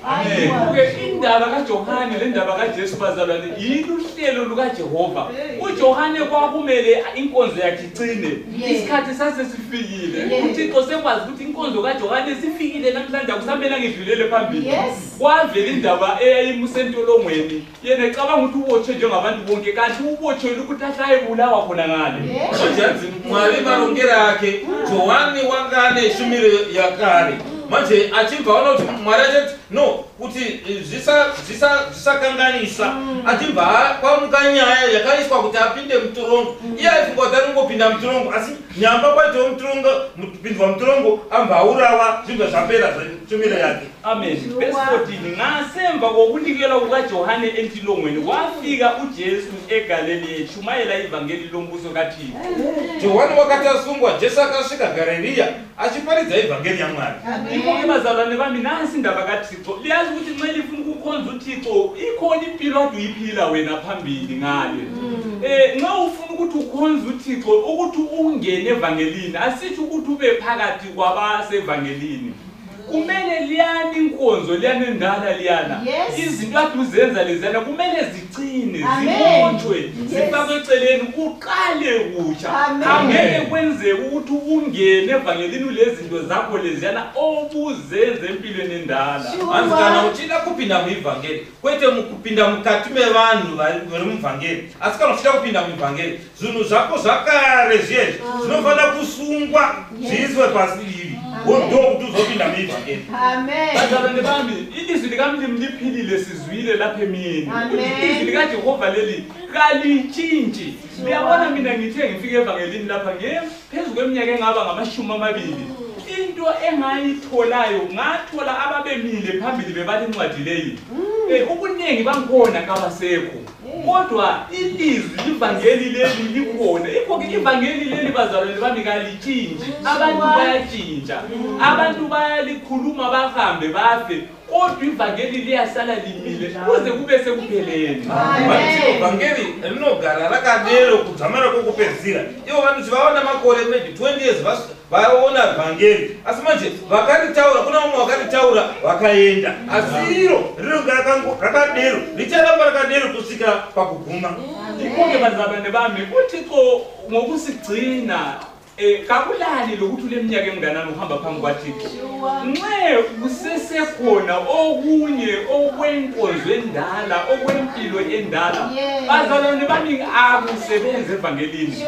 Indaba kaJohane lendaba kaJesu bazalwane yiluhlelo lukaJehova. uJohane kwakumele inkonzo yakhe icine isikhathi sasesifikile. uThixo sekwazi ukuthi inkonzo kaJohane sifikile namhlanje akusambela ngidlulele phambili. Kwavela indaba eyayimsentolongweni yena ecabanga ukuthi ubotshwe njengabantu bonke kanti ubotshwele ukuthi ahlayebulawa khona ngale. Manje Mwari marongera ake Johani wangane shumiro yakare. Manje achimbaona kuti Mwari achati no kuti zvisakanganisa achibva kwamuka nyaya yakaiswa kuti apinde mutorongo. Iye aifunga kuti aringopinda mutorongo asi nyamba kwaitawo mutorongo mupindwa mutorongo ambva aurawa zvibva zvapera zveshumiro yake. Amen. Verse 14. Ngasemva kokunikelwa kukaJohane entilongweni wafika uJesu eGalileya eshumayela ivangeli lombuso kaThixo. Johani wakati asungwa Jesu akasvika Galileya achiparidza ivangeli yaMwari. Iko-ke bazalwane bami nansi indaba kaThixo. Liyazi ukuthi nxa lifuna ukukhonza uThixo ikhona impilo ade uyiphila wena phambili ngale. Nxa ufuna ukuthi ukhonze uThixo ukuthi ungene evangelini asithi ukuthi ube phakathi kwabasevangelini. Kumele liyani inkonzo liyani endala liyana. Izinto ade uzenza lezana kumele zicine zibotshwe zifakwe eceleni uqale kutsha. Angeke kwenze ukuthi ungene evangelini lezinto zakho lezana obuzenze empilweni endala. Anzi kana uchida kupinda muivangeli kwete mukupinda mukati mevanhu vari muvhangeri asi kana uchida kupinda muivhangeri zvinhu zvako zvakare zvizvi zvinofana kusungwa zviiswe pasi ivi ndo kuti uzopinda muivhangeri. Bazalwane bami ilizwi likamlimu liphilile sizwile lapha emini. Ilizwi likaJehova leli kalitshintshi. Liyabona mina ngithe ngifike evangelini lapha ngephezu kweminyaka engaba ngama-20. Into engayitholayo ngathola ababemile phambili bebala incwadi leyi. Ubuningi bangikhona kabasekho. Kodwa ilizwi ivangeli leli likhona. Ikho-ke ivangeli leli bazalwane bami kalitshintshi. Abantu bayatshintsha. Abantu bayalikhuluma bahambe bafe. Kodwa ivangeli liyasala limile kuze kube sekupheleni. Manje ivangeli rinogara rakadero kudzamara kokupedzisira. Ivo vanhu vaona makore maybe 20 years vaona vhangeri asi manje vakaritaura kuna vamwe vakaritaura vakaenda asi iro rinonga rakadero richaramba rakadero kusvika pakuguma. Iko-ke bazalwane bami uThixo ngokusigcina kakulali lokuthi ule minyaka emnganani uhamba phambi kwaThixo. Nxe kusesekhona okunye okwenkonzo endala okwempilo endala bazalwane bami akusebenze evangelini.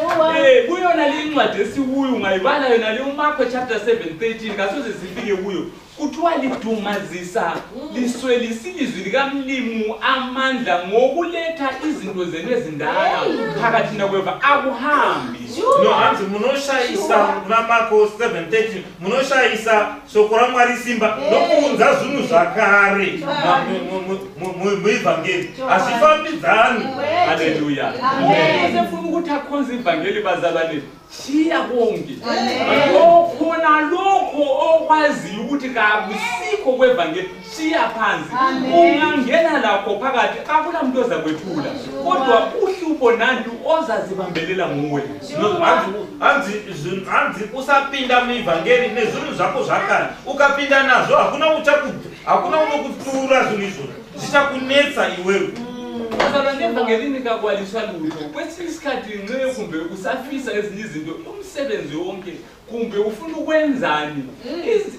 Kuyona le incwadi esikuyo ungayibala yona le uMarko chapter 7:13 kasoze sifike kuyo. Kuthiwa lidumazisa liswelisa ilizwi likamlimu amandla ngokuletha izinto zenu ezindala phakathina kweva akuhambi. No hanzi munoshayisa kuna Marko 7:13 munoshayisa shoko raMwari simba nokuunza zvinhu zvakare muivhangeri hazvifambidzani Haleluya. Usefuna ukuthi akhonze ivangeli bazalwane. Shiya konke. Khona lokho okwaziyo ukuthi kakusikho kwevangeli shiya phansi. Ungangena lakho phakathi akula umuntu ozakwethula. Kodwa uhlupho nantu ozazibambelela nguwe. Anzi usapinda muivangeli nezvinhu zvako zvakare ukapinda nazvo hakuna unokutura zvinhu izvozvo zvichakunetsa iwewe. Bazalwane evangelini kakwaliswa lutho. Kwesinye isikhathi nxe kumbe usafisa ezinye izinto umsebenzi wonke kumbe ufuna ukwenzani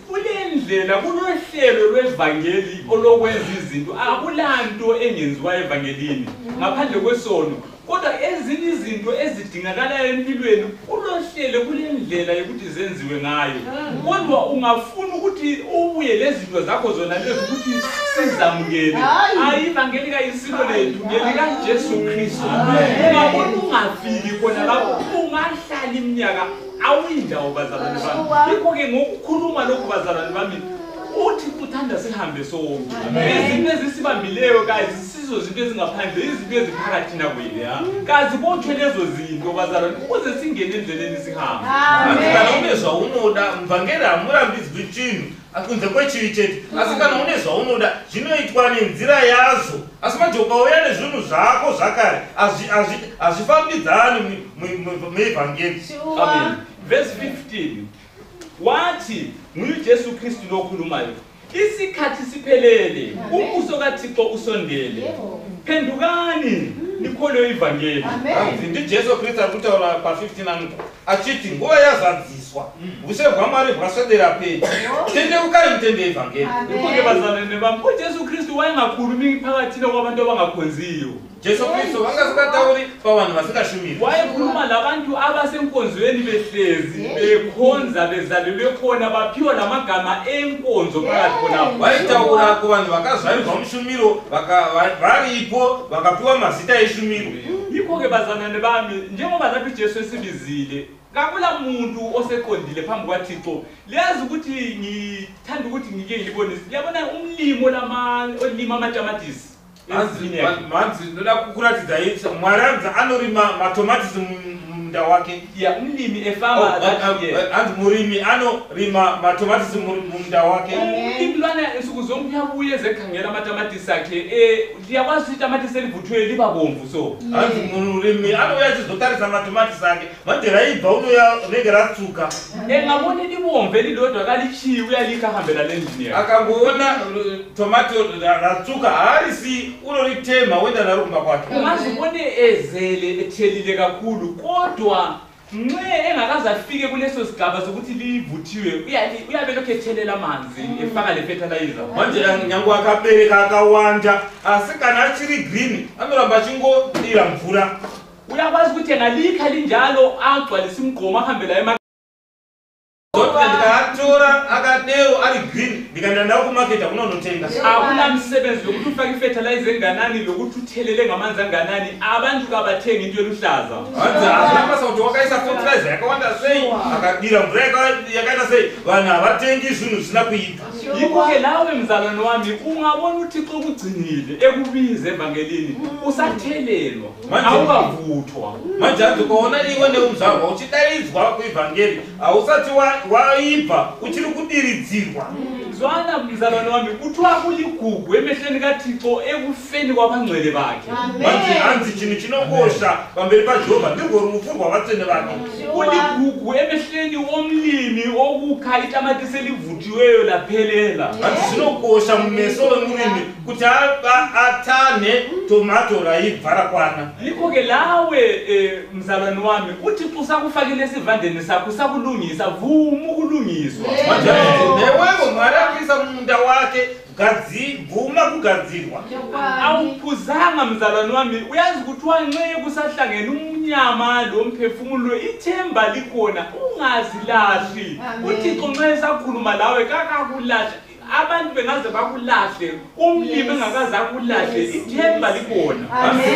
kulendlela kunohlelo lwevangeli olokwenza izinto akulanto engenziwa evangelini ngaphandle kwesono. Kodwa ezinye izinto ezidingakalayo empilweni kulohlelo kulendlela yokuthi zenziwe ngayo. Kodwa ungafuna ukuthi ubuye lezinto zakho zona lezi ukuthi sizamukele. Ivangeli kayisilo lethu ngelika Jesu Kristu. Ungabona ungafiki khona lapho ungahlala iminyaka awuyindawo bazalwane bami. Yikho-ke ngokukhuluma lokhu bazalwane bami uthi uthanda sihambe sonke. Izinto ezisibambileyo kazisizo zinto ezingaphandle izinto eziphakathi nakwethu. Kazibothwe lezo zinto bazalwane ukuze singene endleleni sihambe. Kana unezwa unoda mvangeli hamurambidzwi chinhu akunze kwechivi chete asi kana une zvaunoda zvinoitwa nenzira yazvo asi manje ukauya nezvinhu zvako zvakare hazvifambidzani muevhangeri. Amen. Verse 15 wathi nguye Jesu Kristu lokhulumayo isikhathi siphelele umbuso kaThixo usondele phendukani nikholwe ivangeli. NdiJesu Kristu ari kutaura pa15 achiti nguva yazadziswa vuse hwamwari hwaswedera pedyo tendeukai mutende evhangeri. Yikho-ke bazalwane bami uJesu Kristu wayengakhulumi phakathina kwabantu abangakhonziyo. Jesu Kristu vangasingatauri pavanhu vasingashumiri. Wayekhuluma labantu abasenkonzweni behlezi bekhonza bezalelwe khona baphiwa lamagama enkonzo phakathi khonapho. Waitaura kuvanhu vakazvarirwa mushumiro varipo vakapiwa mazita eshumiro. Yikho-ke bazalwane bami njengoba zathi uJesu esibizile kakula muntu oseqondile phambi kwaThixo liyazi ukuthi ngithanda ukuthi ngike ngibonise liyabona umlimo olima amatamatisi. Manzi ndoda kukuratidza ichi Mwari anorima matomatisi mumunda wake. Umlimi efama anzi murimi anorima matomatisi mumunda wake. Umlimi lwana insuku zonke uyabuye ezekhangela amatamatisi akhe liyakwazi ukuthi itamatisi elivuthwe liba bomvu so. Anzi murimi anouya achizotarisa matomatisi ake manje raibva unoya rege ratsuka. Ngabona libomvu elilodwa kalichiwe uyalikahambela lendlini. Akangoona tomato ratsuka harisi unolitema wenda naro kumba kwake. Ungazibone ezele ethelile kakhulu kodwa nxe engakaze afike kuleso sigaba sokuthi livuthiwe uyabe lokho ethelela amanzi efaka le fertilizer. Manje nyangu akabereka akawanda asi kana achiri green anoramba chingodira mvura. Uyakwazi ukuthi engalikha linjalo agcwalisa imgqomo ahambela ndikatora akadero ari green ndikaenda nawo kumarket akunonotenga. Akuna msebenzi wokuthi ufake ifertilizer enganani lokuthi uthelele ngamanzi anganani abantu kabathenga into eluhlaza. Azapasa kuti wakaisa fertilizer yakawanda sei akadira mvura yakaita sei vanhu havatengi zvinhu zvisina kuibva. Yikho-ke lawe mzalwane wami ungabona uThixo ukugcinile ekubiza evangelini usathelelwa awukavuthwa. Manje hanzi ukaona iwe neumzvarwa uchidaidzwa kuivhangeri hausati waibva uchiri kudiridzirwa. Zwana mzalwane wami kuthiwa kuligugu emehlweni kaThixo ekufeni kwabangcwele bakhe. Manje hanzi chinhu chinokosha pamberi paJehovha ndirwo rufu rwavatsvene vake. Kuligugu emehlweni womlimi okukha itamatisi elivuthiweyo laphelela. Hanzi zvinokosha mumeso wemurimi kuti atane tomato raibva rakwana. Yikho-ke lawe mzalwane wami uThixo usakufakile esivandeni sakho usakulungisa vuma ukulungiswa. Manje newewo Mwari akuisa mumunda wake vuma kugadzirwa. Awuphuzanga mzalwane wami uyazi kuthiwa nxe kusahlangene umnyama lo mphefumulo ithemba likhona ungazilahli. uThixo nxa esakhuluma lawe kakakulahla abantu bengaze bakulahle umlimi engakaze akulahle ithemba likhona.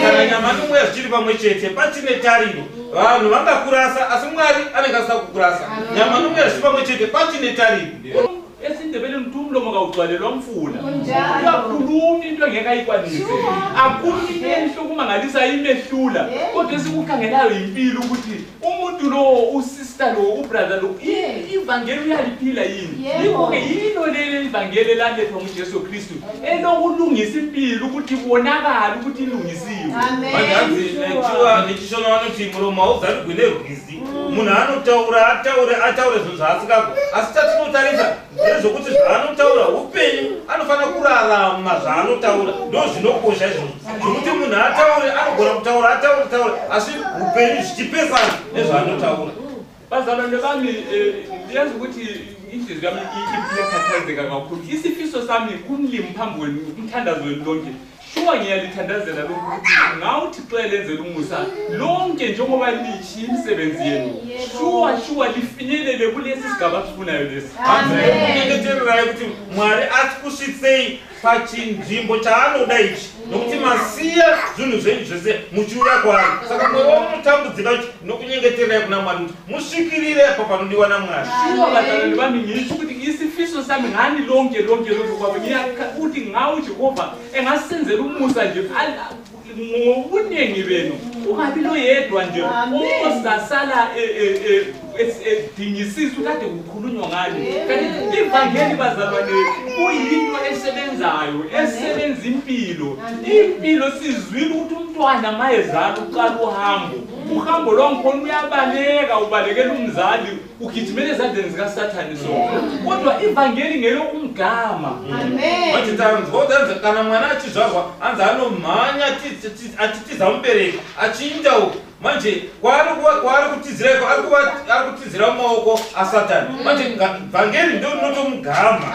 Kana nyama nomweya zvichiri pamwe chete pachine tariro vanhu vangakurasa asi Mwari anenge asina kukurasa. Nyama nomweya zviri pamwe chete pachine tariro. Esindebeleni uthi umlomo umlomo kawugcwalelwa umfula uyakhuluma into engeke ayikwanise akhuluma into enhle ukumangalisa imehlula kodwa esikukhangelayo impilo ukuthi umuntu lo usister lo ubrother lo ivangeli uyaliphila yini yiko-ke yilo leli ivangeli elalethwa nguJesu Kristu elokulungisa impilo ukuthi ibonakale ukuthi ilungisiwe ndichisho nokuthi mulomo awuzali gwine rwizi munhu anotaura ataure zvinhu zvaasikako asi tatinotarisa zvezokuti zvaanotaura upenyu anofanira kurarama zvaanotaura ndo zvinokosha izvozvo zvokuti munhu ataure anogona kutaura ataure asi upenyu zvichipesana nezvaanotaura bazalwane bami ndiyazi ukuthi inhliziyo yami iyakhathazeka kakhulu isifiso sami kumlimi phambi kwenu umthandazo wenu lonke shuwa ngiyalithandazela lokhu ukuthi ngawuthi xa lenzela umusa lonke njengoba lithi imisebenzi yenu shuwa lifinyelele kulesi sigaba sifunayo lesi ngetererayo kuti Mwari atikusvitsei pachinzvimbo chaanoda ichi nokuti masiya zvinhu zvenyu zvese muchiuya kwaari saka mwoyo wamunotambudzika kuti nokunyengetererai kuna Mwari kuti musvikirire apa panodiwa naMwari shuwa bazalwane bami ngitsho ukuthi isifiso sami ngani lonke kwabo ngiyakuthi ngawo Jehova engasenzela umusa nje ngobunengi benu ungabi lo yedwa nje osasala dingisisa ukade kukhulunywa ngani kanti ivangeli bazalwane kuyinto esebenzayo esebenza impilo sizwile ukuthi umntwana mayezala uqala uhambo lwankhona uyabaleka ubalekela umzali ugijimele ezandleni zikaSathane kodwa ivangeli ngelokumgama wathi tanzwa kana mwana achizvarwa anzi anomhanya atitizamubereki achiinda uko manje kwari kutizireko ari kutizira mumaoko aSathane manje vhangeri ndo rinotomugama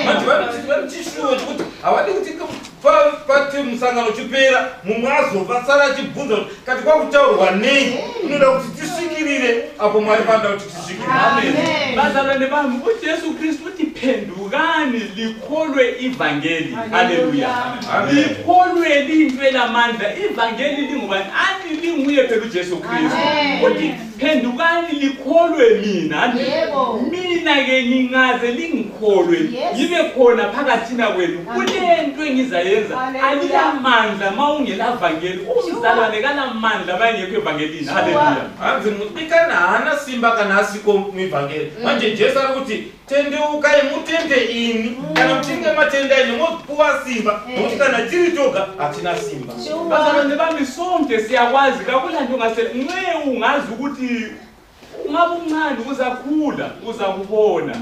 manje vanichishuwa chekuti havadi kuti pati musangano chipera mumwe azobva sara achibvunza kuti kati kwakutaurwa nei unoda kuti tisvikirire apo Mwari panoda kuti tisvikirire bazalwane bami uJesu Kristu uti phendukani likholwe ivangeli haleluya likholwe linto elamandla ivangeli lingubani ani linguye phela uJesu Kristu uthi phendukani likholwe mina ke ngingaze lingikholwe ngibe khona phakathina kwenu kulento engizayenza alilamandla maungelavangeli umzalwane kanamandla mayengekho evangelini haleluya hanzi mubikana hana simba kana asiko muivhangeli manje Jesu ari kuti tendeukai mutende ini kana mutinge matenda ini mopuwa simba nokuti kana tiri toga hatina simba bazalwane bami sonke siyakwazi kakulanto ngasele ungazi ukuthi ungabe umncane uzakhula uzakubona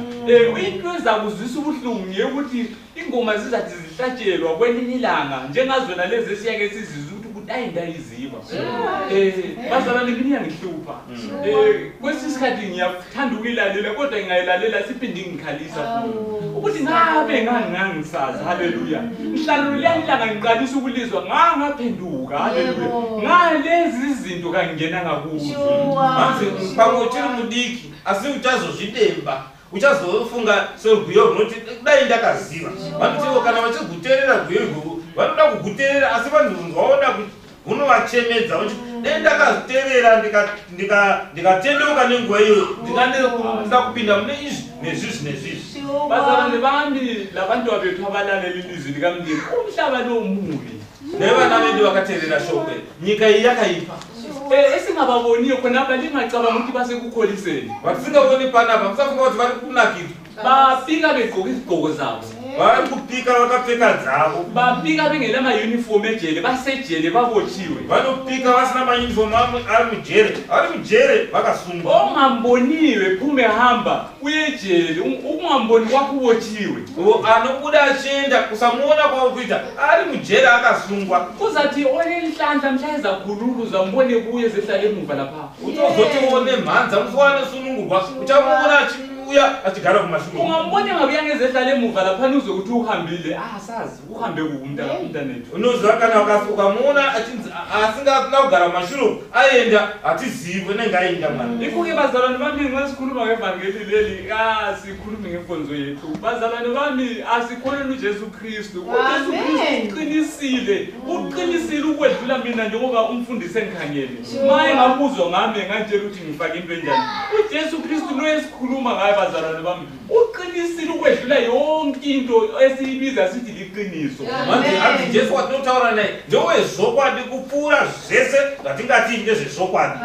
into ezakuzwisa ubuhlungu ngekuthi ingoma zizathi zihlatshelwa kwelinye ilanga njengazona lezi esiyake sizizwe ukuthi ayindayiziba bazalwane kimi yangihlupha kwesisikhathi ngiyathanda ukuyilalela kodwa ngingayilalela siphinde ngikhalisa ukuthi ngabe ngangisazi haleluya mhlalo lelanga ngiqalisa ukulizwa ngaphenduka haleluya ngalezi izinto kangena ngakuzo manje pamotshiri mudiki asi uchazozvidemba uchazofunga sorguyo runoti kudai ndakaziva vanoti kana vachiguterera guyo iguru vanoda kuguterera asi vanhu vaona kuti unovachemedza uti dai ndakaziterera ndikatendeuka nenguva iyo ndinganeda kupinda mune izvi nezvizvi bazalwane bami labantu bethu abalaleli ilizwi likamlimi umhlaba lo mubi nevana vedu vakateerera shoko nyika iyi yakaipa esingababoniyo khonapha lingacabanga ukuthi basekukholiseni vatisingaboni panapa musafunga kuti vari kunakidwa bafika begqoka izigqoko zabo vari kupika vakapfeka dzavo bafika bengela mayunifomu ejele basejele babotshiwe vanopika vasina mayunifomu ari mujere vakasungwa ongamboniwe phume hamba uye ejele ungamboni kwakho ubotshiwe anobuda achienda kusamuona kwakuita ari mujere akasungwa kuzathi onenhlanhla mhla ezakhulula uzambone kuye zehlala emuva lapha utozoti one mhanza muswane sunungurwa uchamuona achiuya achigara kumashure ungambone ngabuya ngezehlala emuva lapha uzwe ukuthi uhambile sazi uhambe kumntanethu unozwa kana ukamuona asingafuna kugara kumashure aenda hatizive nengaenda mwana ikuke bazalwane bami ngasikhuluma ngevangeli leli sikhulume ngenkonzo yethu bazalwane bami asikholeni uJesu Kristu uJesu Kristu uqinisile ukwedlula mina njengoba umfundisi engikhangele maye ngabuzwa ngami ngatshela ukuthi ngifake into enjani uJesu Kristu lo esikhuluma ngaye abazalwane bami uqinisile ukwedlula yonke into esiyibiza sithi liqiniso. Manje athi Jesu watinotaura naye ndowezvokwadi kupfuura zvese zvatingati ndezvezvokwadi.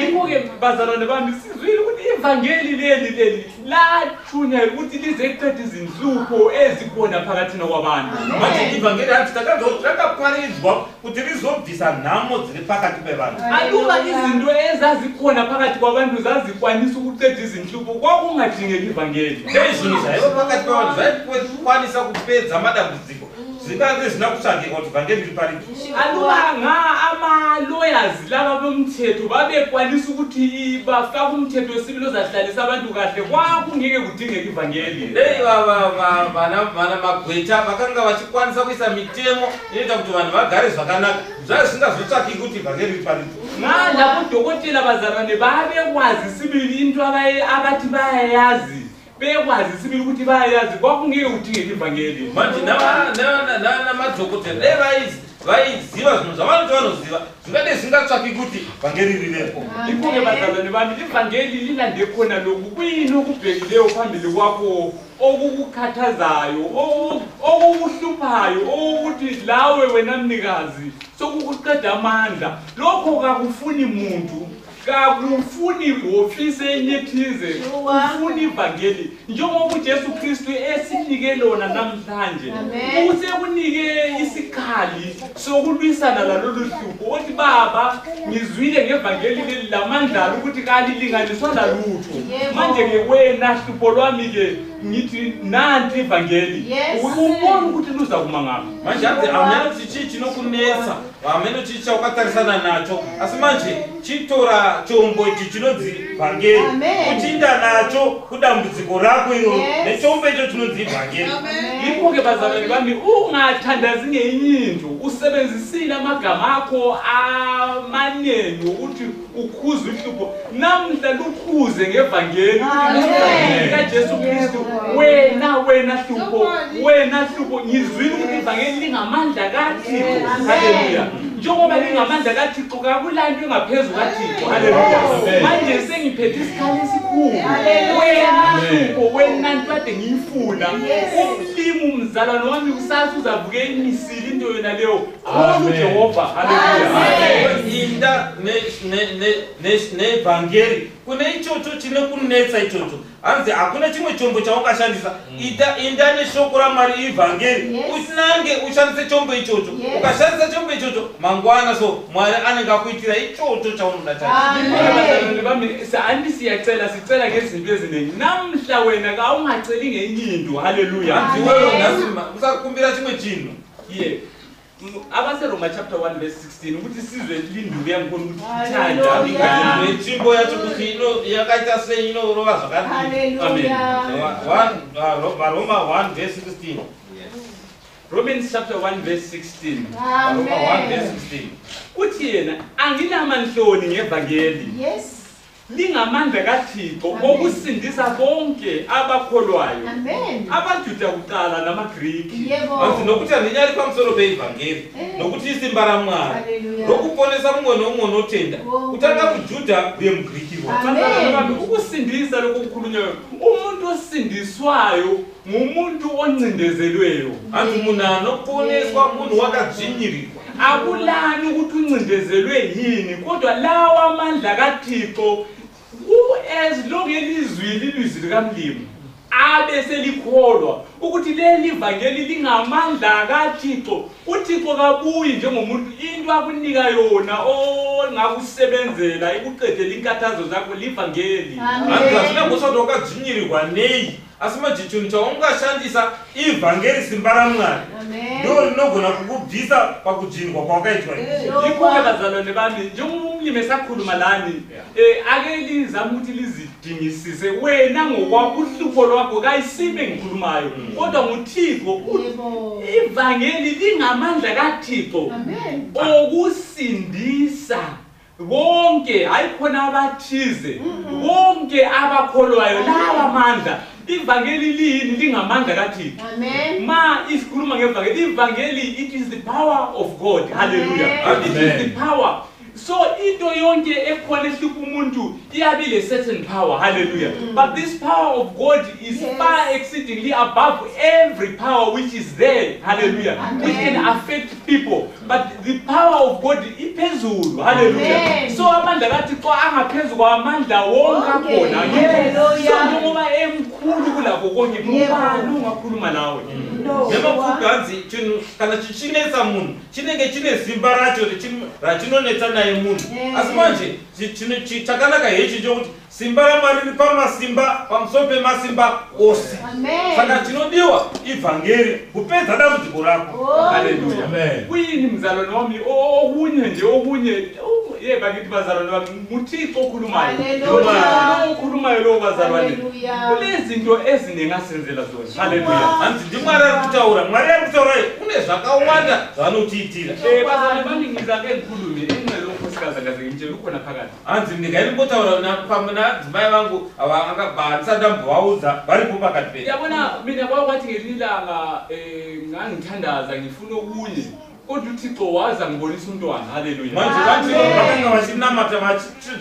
Iko-ke bazalwane bami sizwile ukuthi ivangeli leli lathunya ukuthi lizeqeda izinhlupho ezikhona phakathina kwabantu. Manje ivangeli athi rakaparidzwa kuti rizobvisa nhamo dziri pakati pevanhu. Aluba izinto ezazikhona phakathi kwabantu zazikwanisa ukuqeda izinhlupho kwakungadingeki ivangeli. Zvinhu zvaiva pakati pevanhu zvaikwanisa kupedza madambudziko. Zvikange zvisina kutsvagirwa kuti vhangeri riparidzwe. Aluba ama-lawyers lava bomthetho babekwanisa ukuthi bafake umthetho wesibili ozahlalisa abantu kahle kwakungeke kudingeka ivangeli. Dei vana magweta vakanga vachikwanisa kuisa mitemo inoita kuti vanhu vagare zvakanaka. Zvanga zvisingazotsvaki kuti vhangeri riparidzwe. Ngalapho dokotela bazalwane babekwazi sibili into abathi bayayazi. Bekwazi sibili ukuthi bayayazi kwakungeke kudingeka ivangeli. Manje namadhokotela vaiziva zvinhu zvavanoti vanoziva zvingade zvingatsvaki kuti vhangeri rivepo. Iko-ke bazalwane bami ivangeli linande khona lokhu kuyini okubhekileyo phambili kwakho okukukhathazayo okukuhluphayo okuthi lawe wena mnikazi sokukuqeda amandla. Lokho kakufuni muntu, kakufuni ihofisi enyethize, kufuni ivangeli njengoba uJesu Kristu esinike lona namhlanje. Usekunike isikhali sokulwisana lalolu hlupho. Othi Baba ngizwile ngevangeli leli lamandla ukuthi kalilinganiswa lalutho. Manje ke wena hlupho lwami ke ngithi nanti ivangeli ubona ukuthi luza kuma ngaphi. Manje amene chichi chinokunetsa amene chichi chawakatarisana nacho asi manje chitora chombo ichi chinodzi vhangeri uchinda nacho kudambudziko rako iro nechombo icho chinodzi vhangeri. Iko-ke bazalwane bami ungathandazi ngenyinto usebenzisile amagama akho amaningi ukuthi ukhuze uhlupho. Namhla lukhuze ngevangeli kaJesu Kristu. Wena hlupho ngizwile ukuthi ivangeli lingamandla kaThixo. Haleluya. Njengoba lingamandla kaThixo kakulanto engaphezulu kaThixo. Haleluya. Manje sengiphethe isikhali esikhulu. Wena nto kade ngiyifuna. Umlimu umzalwane wami kusasa uzavuka emisile into yona leyo. Jehova. Haleluya. Inda nevhangeri kune ichocho chinokunetsa ichocho. Hanzi hakuna chimwe chombo chaukashandisa. Inda neshoko raMwari ivhangeri usinange ushandise chombo ichocho. Ukashandisa chombo ichocho mangwana so Mwari anenge akuitira ichocho chaunoda chacho. Sicela ngezinto eziningi. Namhla wena kaungaceli ngenye into. Haleluya. Hanzi wewe nasima usakumbira chimwe chinhu. Abaseroma chapter 1 verse 16 ukuthi sizwe linduku yangikhona ukuthi ithanda nechimbo yacho kuti yakaita sei inorova zvakadini. Roma 1 verse 16. Romans chapter 1 verse 16. Roma 1 verse 16. Uthi yena anginamanhloni ngevangeli. Lingamandla kaThixo okusindisa bonke abakholwayo. AmaJuda kuqala namaGriki. Hanzi nokuthi andinyari pamusoro peivhangeri nokuti isimba raMwari rokuponesa mumwe nomumwe unotenda kutanga kuJudha uye muGrikiwo. Ukusindisa lokho kukhulunywayo umuntu osindiswayo ngumuntu oncindezelweyo. Hanzi munhu anoponeswa munhu wakadzvinyirirwa. Akulani ukuthi uncindezelwe yini kodwa lawa amandla kaThixo as long elizwile ilizwi likaMlimu abe selikholwa ukuthi leli ivangeli lingamandla kaThixo. UThixo kabuyi njengomuntu into akunika yona ongakusebenzela ikuqedela inkathazo zakho livangeli. Hanzi asinangoswa kuti wakadzvinyirirwa nei asi manje chinhu chaungashandisa ivhangeri simba raMwari ndo rinogona kukubvisa pakudzvinyirwa kwawakaitwa. Iko-ke bazalwane bami njengoba umlimi esakhuluma lani ake lizame ukuthi lizidingisise wena ngokwakho uhlupho lwakho kayisime ngikhulumayo kodwa nguThixo. Ivangeli lingamandla kaThixo okusindisa bonke ayikhona abathize bonke abakholwayo lawa amandla. Ivangeli lini lingamandla kaThixo. Ma isikhuluma ngevangeli, ivangeli it is the power of God. Hallelujah. It is the power. So into yonke ekhona ehlupha umuntu iyabe le certain power. Hallelujah. But this power of God is far exceedingly above every power which is there. Hallelujah. Which can affect people. But the power of God iphezulu. Hallelujah. So amandla kaThixo angaphezulu kwamandla wonke akhona. So ngoba emkhulu kulakho konke ngubani ungakhuluma nawe. Nema kuganzi chinu kana chichinesa munhu chinenge chine simba racho rachinonetsa naye munhu asi manje chakanaka hechi chokuti simba raMwari riri pamasimba pamusoro pemasimba ose saka chinodiwa ivhangeri kupedza dambudziko rako. Haleluya. Kuyini mzalwane wami okunye nje okunye bakithi bazalwane bami nguThixo okhulumayo. Okhulumayo lo bazalwane. Kunezinto eziningi asenzela zona. Haleluya. Anzi ndiMwari ari kutaura, Mwari ari kutaura kune zvakawanda zvanotiitira. Bazalwane bami ngizake ngikhulume enqelo unkosikazi akaze ngimtshela ukhona phakathi. Anzi ndingairi kutaura pamwe nadzimai vangu ndisati ndambovaudza varipo pakati pedu. Yabona mina kwakwathi ngelilanga ngangithandaza ngifuna okunye. Kodwa uThixo waza ngibonisa umntwana. Haleluya. Manje bathi bakanga vachinamata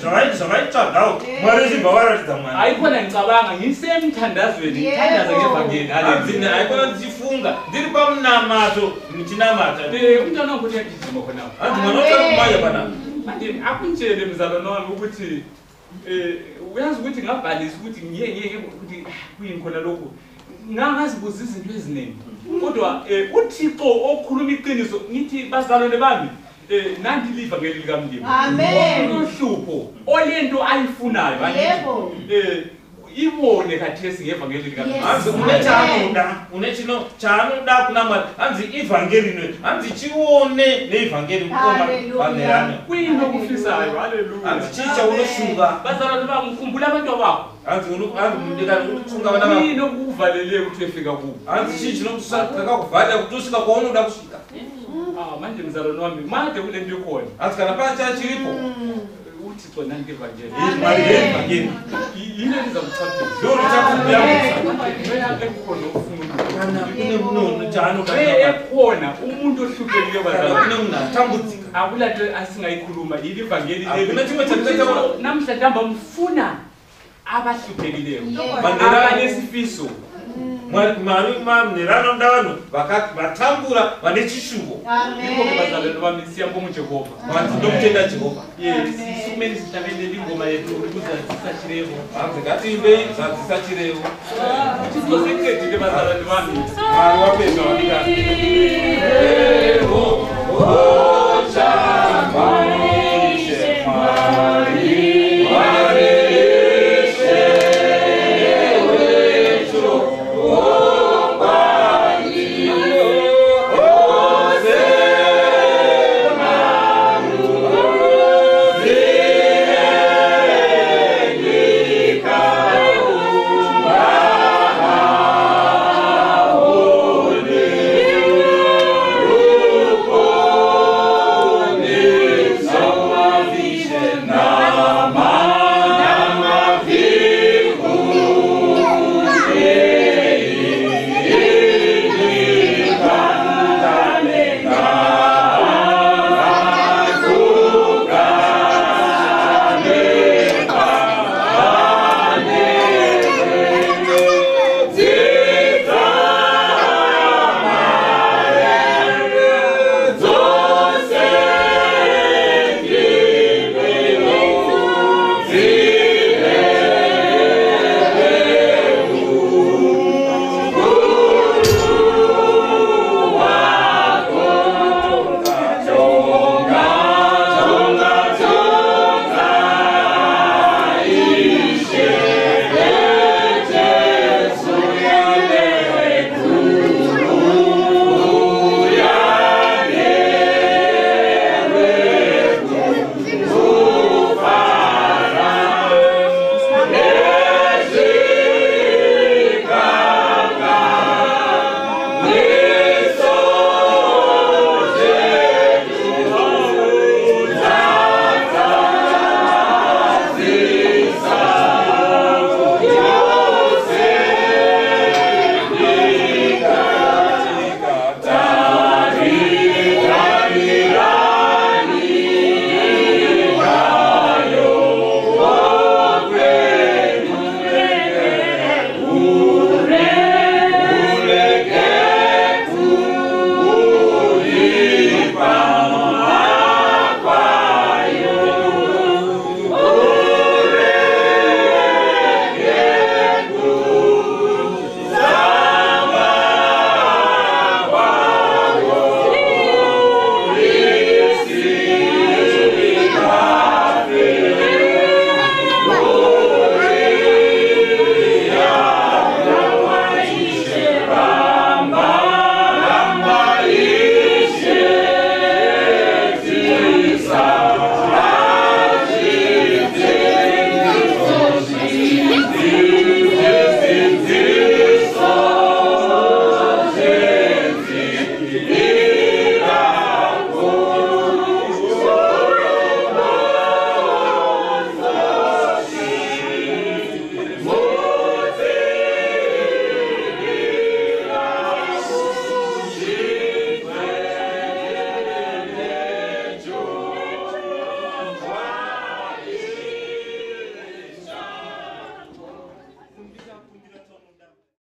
zvavaitsvagawo Mwari chibva varatidza mwana. Haikona ngicabanga ngisemthandazweni ngithandaza ngevangeli. Haleluya. Haikona ndichifunga ndiri pamunamato ndichinamata. Umntwana wangu uyagijima khona. Anzi mwana uchakumanya panapa. Manje akutshele mzalwane wami ukuthi uyazi ukuthi ngabhalisa ukuthi ngiyeke ukuthi kuyini khona lokho. Ngangazibuza izinto eziningi. Kodwa uThixo okhuluma iqiniso ngithi bazalwane bami nandiliva ngeli likaMlimo. Amen. Uhlupho olento ayifunayo yebo ibone khathesi ngevangeli likaMlimo. Anzi une chaanoda kuna Mwari. Anzi ivhangeri ino anzi chione neivhangeri kukoma panerana. Kuyini okufisayo. Haleluya. Anzi chii chaunoshuva. Bazalwane bami ukhumbula abantu bakho. Anzi mudikani kutsunga vana vako. Kuyini okuvalele ukuthi ufika kubo. Anzi chii chinokuvalela kuti usvika kwaunoda kusvika. Manje mzalwane wami made kule nto ikhona. Anzi kana pacha chiripo uThixo nange evangeli. Mwari evangeli. Yini elizakuchaphisa. Lolo chakuyamusa. Ekhona ufuna kana kune munhu chaanoda. Ekhona umuntu ohluphekile bazalwane. Kune munhu atambudzika. Akulanto asingayikhuluma yili ivangeli leli. Akuna chimwe chatitaura. Namhlanje hamba mfuna abahluphekileyo. Abanesifiso. Mwari nerano ndavano vatambura vane chishuvo. Ndiko bazalwane bami siyambonga Jehova. Vanzi ndomutenda Jehova. Sikumeni sihlabelele ingoma yetu ukuzazisa chirevo. Vanzi ngatiimbei zadzisa chirevo. Uthixo seqedile bazalwane bami. Mwari wapedza wanikani.